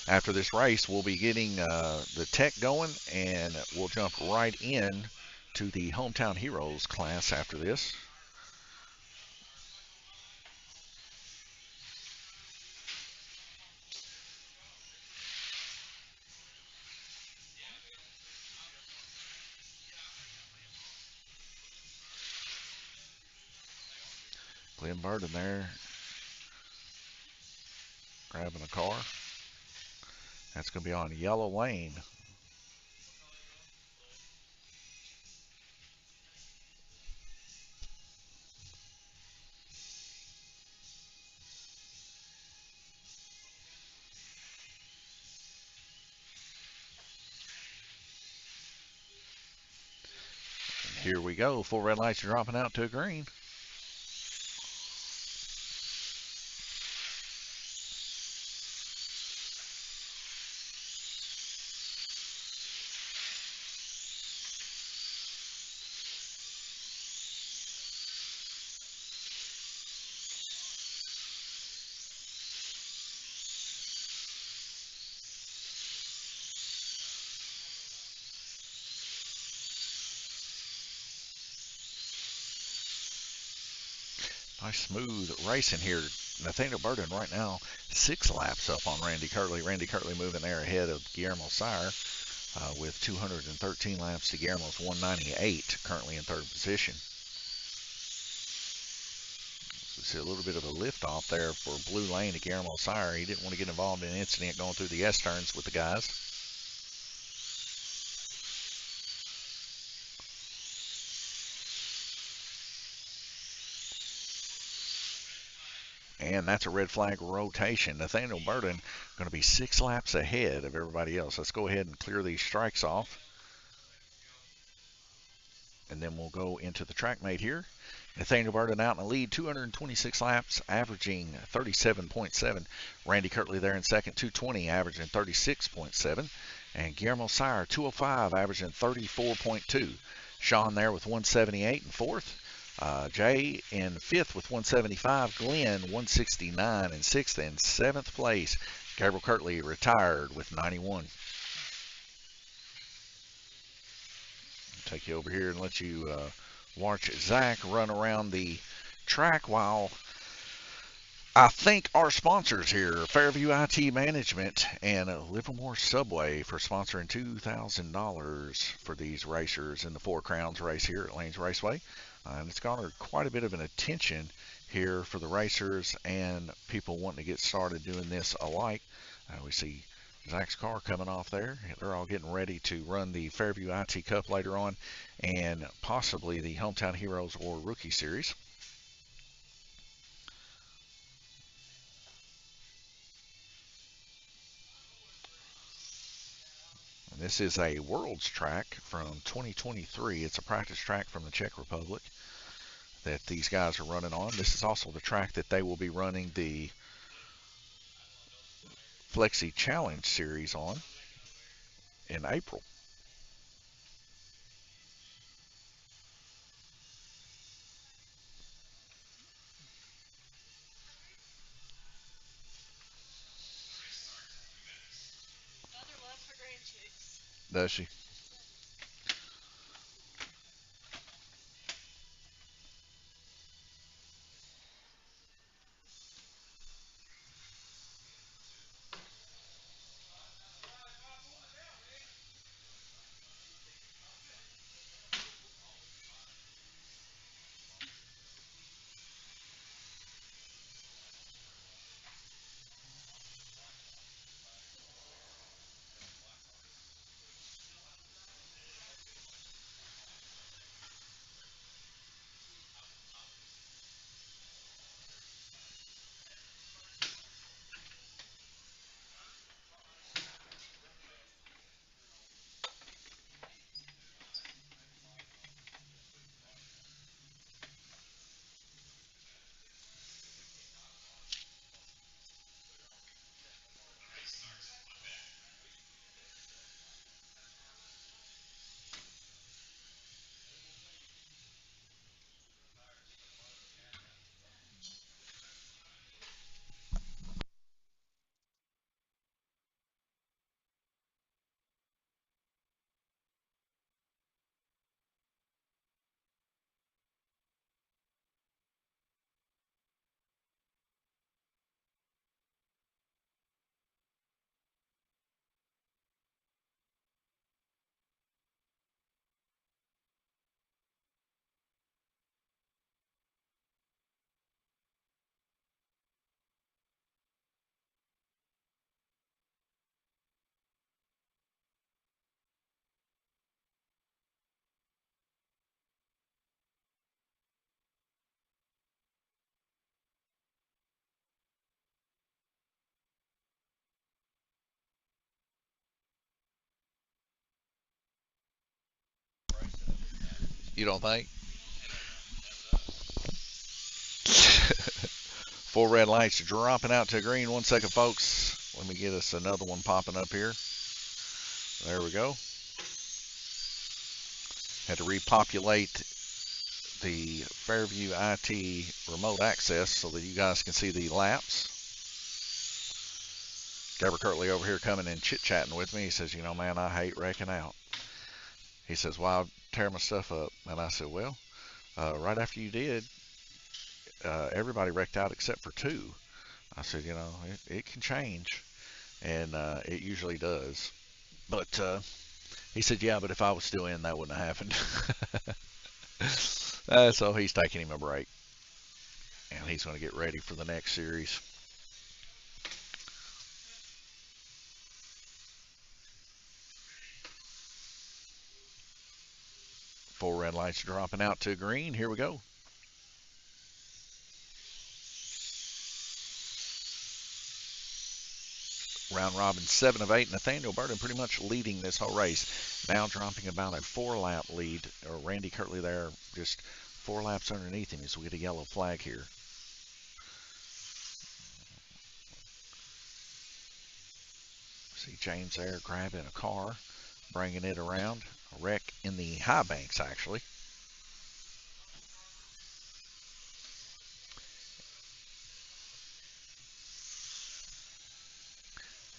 Speaker 1: After this race, we'll be getting the tech going, and we'll jump right in to the Hometown Heroes class after this. Glenn Burden there grabbing a car. That's going to be on yellow lane. And here we go. 4 red lights are dropping out to green. Nice smooth racing here. Nathaniel Burden right now 6 laps up on Randy Curley. Randy Curley moving there ahead of Guillermo Sire with 213 laps to Guillermo's 198, currently in 3rd position. So we see a little bit of a lift off there for blue lane to Guillermo Sire. He didn't want to get involved in an incident going through the S-turns with the guys. And that's a red flag rotation. Nathaniel Burden going to be 6 laps ahead of everybody else. Let's go ahead and clear these strikes off. And then we'll go into the track mate here. Nathaniel Burden out in the lead, 226 laps, averaging 37.7. Randy Curtley there in second, 220, averaging 36.7. And Guillermo Sire, 205, averaging 34.2. Sean there with 178 in fourth. Jay in fifth with 175. Glenn, 169 in sixth. And seventh place, Gabriel Curtley retired with 91. Take you over here and let you watch Zach run around the track while I thank our sponsors here, Fairview IT Management and Livermore Subway, for sponsoring $2,000 for these racers in the Four Crowns race here at Lanes Raceway. And it's garnered quite a bit of an attention here for the racers and people wanting to get started doing this alike. We see Zach's car coming off there. They're all getting ready to run the Fairview IT Cup later on and possibly the Hometown Heroes or Rookie Series. And this is a Worlds track from 2023. It's a practice track from the Czech Republic that these guys are running on. This is also the track that they will be running the Flexi Challenge Series on in April. Does she? You don't think? 4 red lights dropping out to green. 1 second, folks. Let me get us another one popping up here. There we go. Had to repopulate the Fairview IT remote access so that you guys can see the laps. Gabber Kirtley over here coming and chit-chatting with me. He says, you know, man, I hate wrecking out. He says, well, I'll tear my stuff up. And I said, well, right after you did, everybody wrecked out except for 2. I said, you know, it can change. And it usually does. But he said, yeah, but if I was still in, that wouldn't have happened. So he's taking him a break. And he's going to get ready for the next series. Four red lights dropping out to green. Here we go. Round robin 7 of 8. Nathaniel Burden pretty much leading this whole race. Now dropping about a 4-lap lead. Or Randy Kirtley there, just 4 laps underneath him as we get a yellow flag here. See James there grabbing a car, bringing it around. A wreck in the high banks, actually.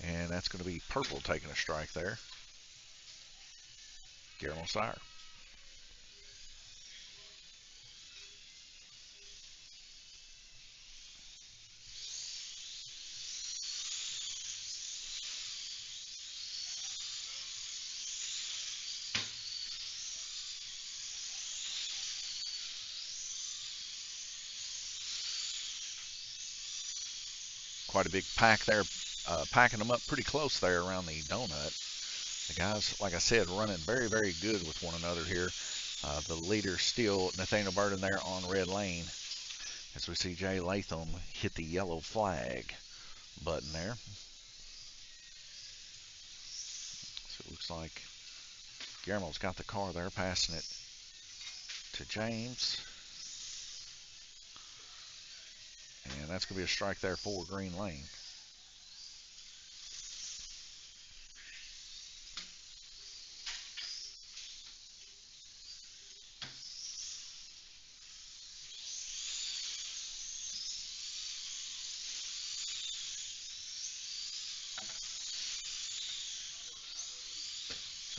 Speaker 1: And that's going to be Purple taking a strike there. Guillermo Sire. Quite a big pack there, packing them up pretty close there around the donut. The guys, like I said, running very, very good with one another here. The leader still Nathaniel Burden there on red lane. As we see Jay Latham hit the yellow flag button there. So it looks like Guillermo's got the car there, passing it to James. And that's going to be a strike there for green lane.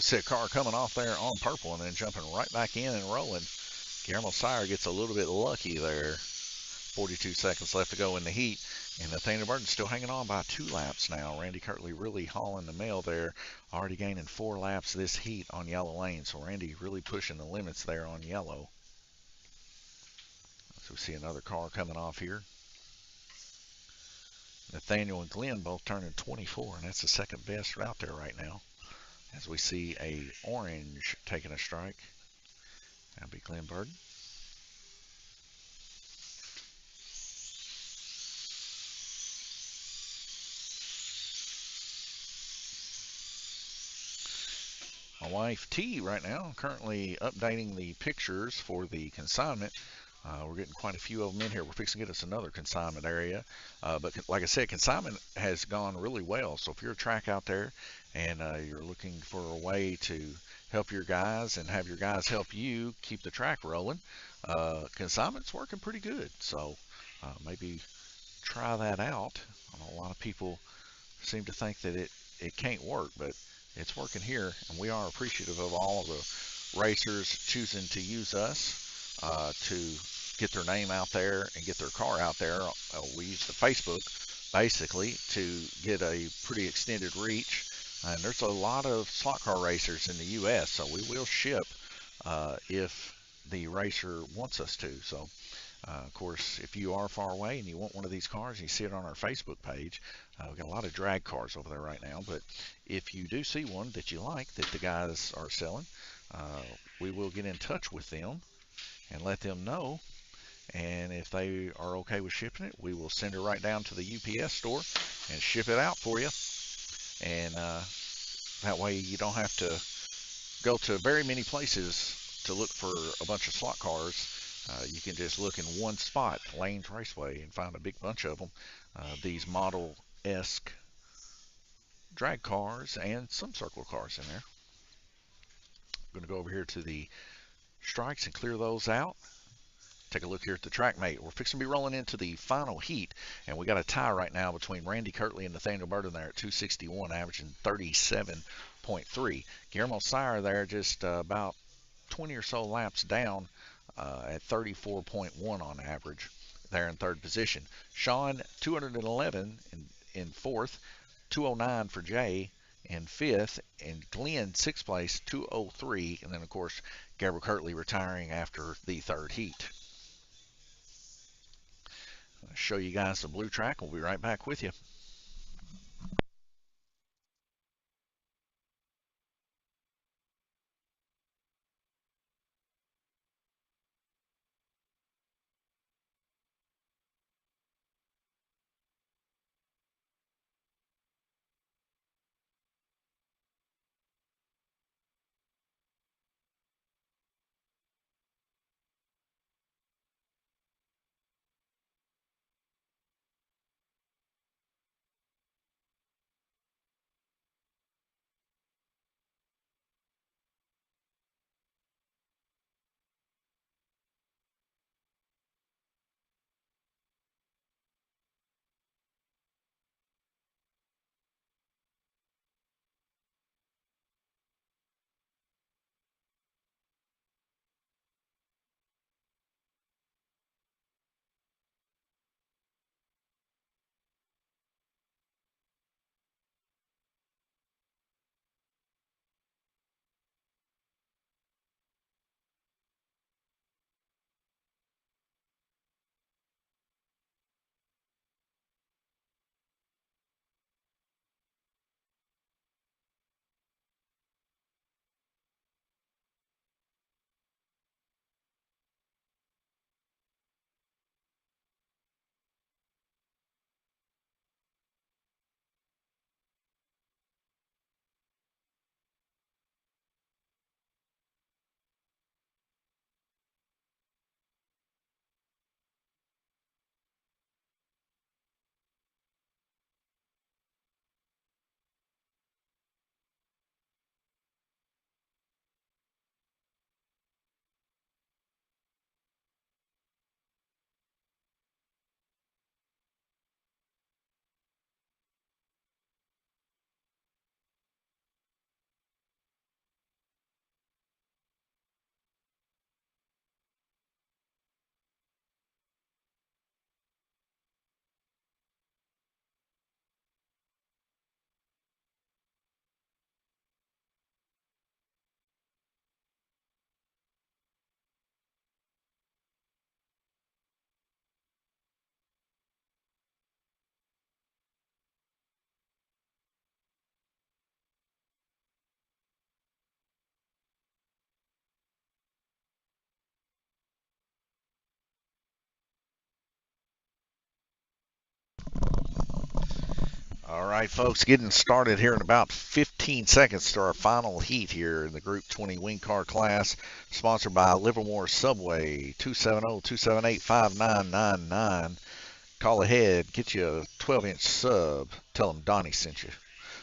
Speaker 1: See a car coming off there on purple and then jumping right back in and rolling. Guillermo Sire gets a little bit lucky there. 42 seconds left to go in the heat. And Nathaniel Burton still hanging on by 2 laps now. Randy Kirtley really hauling the mail there. Already gaining 4 laps this heat on yellow lane. So Randy really pushing the limits there on yellow. So we see another car coming off here. Nathaniel and Glenn both turning 24, and that's the second best out there right now. As we see a orange taking a strike. That'll be Glenn Burden. My wife T right now currently updating the pictures for the consignment. We're getting quite a few of them in here. We're fixing to get us another consignment area. But like I said, consignment has gone really well. So if you're a track out there and you're looking for a way to help your guys and have your guys help you keep the track rolling, consignment's working pretty good. So maybe try that out. I know a lot of people seem to think that it can't work, but it's working here, and we are appreciative of all of the racers choosing to use us to get their name out there and get their car out there. We use the Facebook basically to get a pretty extended reach, and there's a lot of slot car racers in the U.S., so we will ship if the racer wants us to. So of course, if you are far away and you want one of these cars and you see it on our Facebook page, we've got a lot of drag cars over there right now. But if you do see one that you like that the guys are selling, we will get in touch with them and let them know. And if they are okay with shipping it, we will send it right down to the UPS store and ship it out for you. And that way you don't have to go to very many places to look for a bunch of slot cars, you can just look in one spot, Lanes Raceway, and find a big bunch of them. These model-esque drag cars and some circle cars in there. I'm going to go over here to the strikes and clear those out. Take a look here at the track mate. We're fixing to be rolling into the final heat, and we got a tie right now between Randy Kirtley and Nathaniel Burden there at 261, averaging 37.3. Guillermo Sire there just about 20 or so laps down at 34.1 on average there in third position. Sean, 211 in fourth, 209 for Jay in fifth, and Glenn, sixth place, 203, and then, of course, Gabriel Kirtley retiring after the third heat. I'll show you guys the blue track. We'll be right back with you. All right, folks, getting started here in about 15 seconds to our final heat here in the Group 20 Wing Car class, sponsored by Livermore Subway, 270-278-5999. Call ahead, get you a 12-inch sub. Tell them Donnie sent you.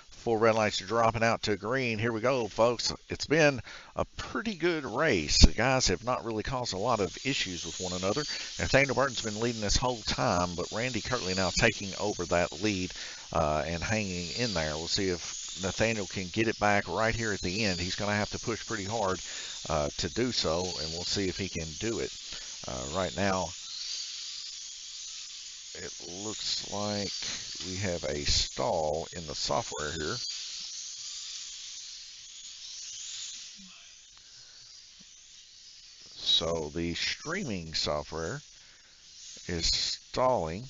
Speaker 1: Four red lights are dropping out to green. Here we go, folks. It's been a pretty good race. The guys have not really caused a lot of issues with one another. Nathaniel Burton's been leading this whole time, but Randy Kirtley now taking over that lead and hanging in there. We'll see if Nathaniel can get it back right here at the end. He's going to have to push pretty hard to do so, and we'll see if he can do it. Right now, it looks like we have a stall in the software here. So the streaming software is stalling.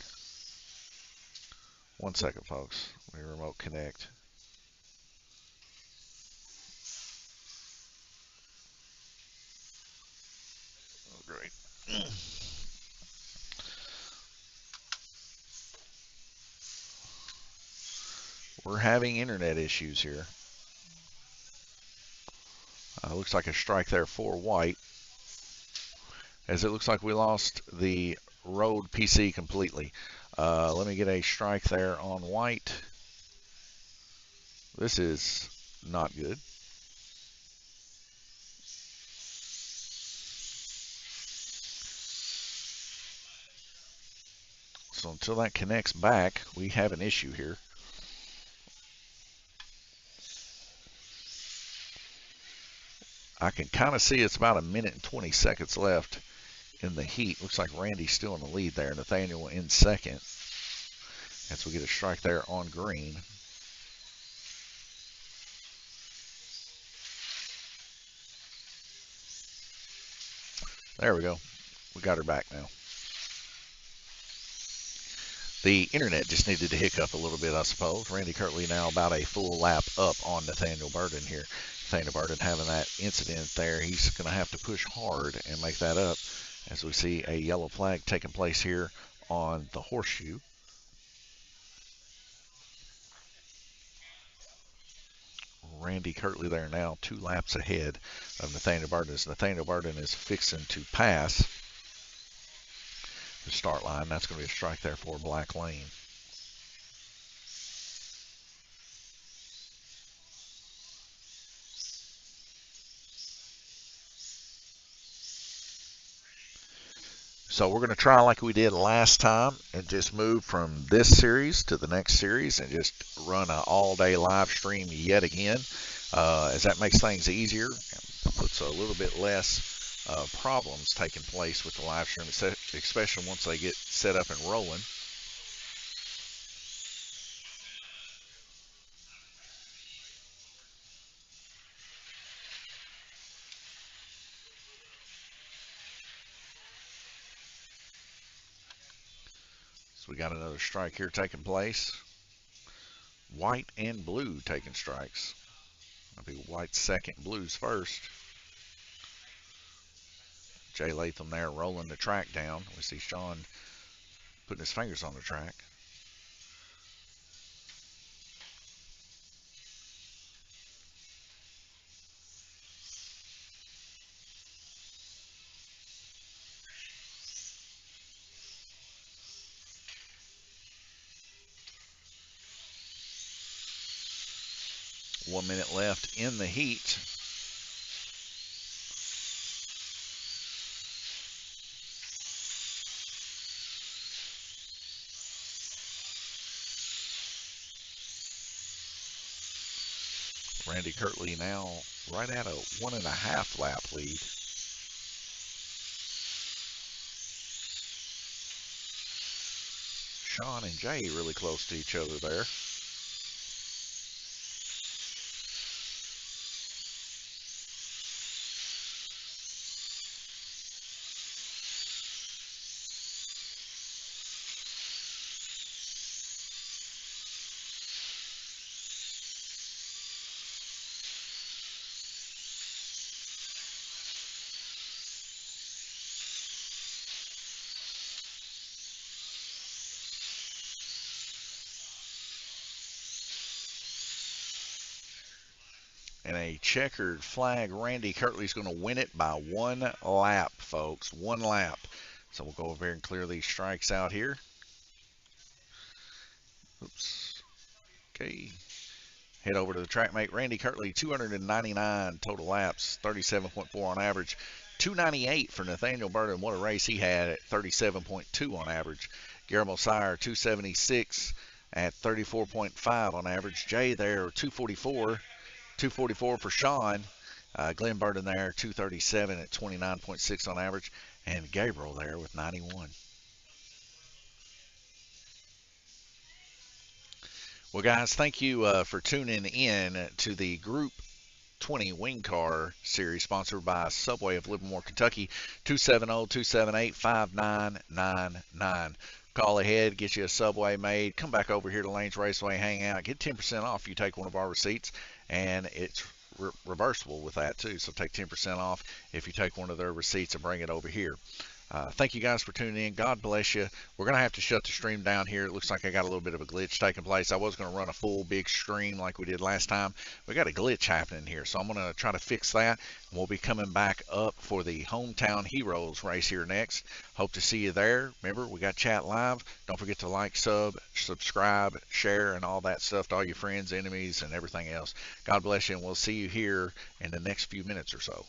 Speaker 1: 1 second, folks. Let me remote connect. Oh, great. We're having internet issues here. Looks like a strike there for white, as it looks like we lost the road PC completely. Let me get a strike there on white. This is not good. So until that connects back, we have an issue here. I can kind of see it's about 1 minute and 20 seconds left in the heat. Looks like Randy's still in the lead there. Nathaniel in second. As we get a strike there on green. There we go. We got her back now. The internet just needed to hiccup a little bit, I suppose. Randy Kirtley now about a full lap up on Nathaniel Burden here. Nathaniel Burden having that incident there. He's going to have to push hard and make that up, as we see a yellow flag taking place here on the horseshoe. Randy Kirtley there now 2 laps ahead of Nathaniel Burden, as Nathaniel Burden is fixing to pass the start line. That's going to be a strike there for Black Lane. So we're going to try like we did last time and just move from this series to the next series and just run an all-day live stream yet again, as that makes things easier and puts a little bit less problems taking place with the live stream, especially once they get set up and rolling. So we got another strike here taking place. White and blue taking strikes. It'll be white second, blues first. Jay Latham there rolling the track down. We see Sean putting his fingers on the track. One minute left in the heat. Randy Kirtley now right at a 1.5 lap lead. Sean and Jay really close to each other there. And a checkered flag. Randy Kirtley's going to win it by 1 lap, folks. 1 lap. So we'll go over here and clear these strikes out here. Oops. Okay. Head over to the track mate. Randy Kirtley, 299 total laps, 37.4 on average. 298 for Nathaniel Burden. What a race he had at 37.2 on average. Guillermo Sire, 276 at 34.5 on average. Jay there, 244. 244 for Sean. Glenn Burden there, 237 at 29.6 on average. And Gabriel there with 91. Well, guys, thank you for tuning in to the Group 20 Wing Car Series, sponsored by Subway of Livermore, Kentucky. 270-278-5999. Call ahead, get you a Subway made. Come back over here to Lanes Raceway, hang out. Get 10% off if you take one of our receipts, and it's reversible with that too. So take 10% off if you take one of their receipts and bring it over here. Thank you guys for tuning in. God bless you. We're going to have to shut the stream down here. It looks like I got a little bit of a glitch taking place. I was going to run a full big stream like we did last time. We got a glitch happening here, so I'm going to try to fix that. And we'll be coming back up for the Hometown Heroes race here next. Hope to see you there. Remember, we got chat live. Don't forget to like, subscribe, share, and all that stuff to all your friends, enemies, and everything else. God bless you, and we'll see you here in the next few minutes or so.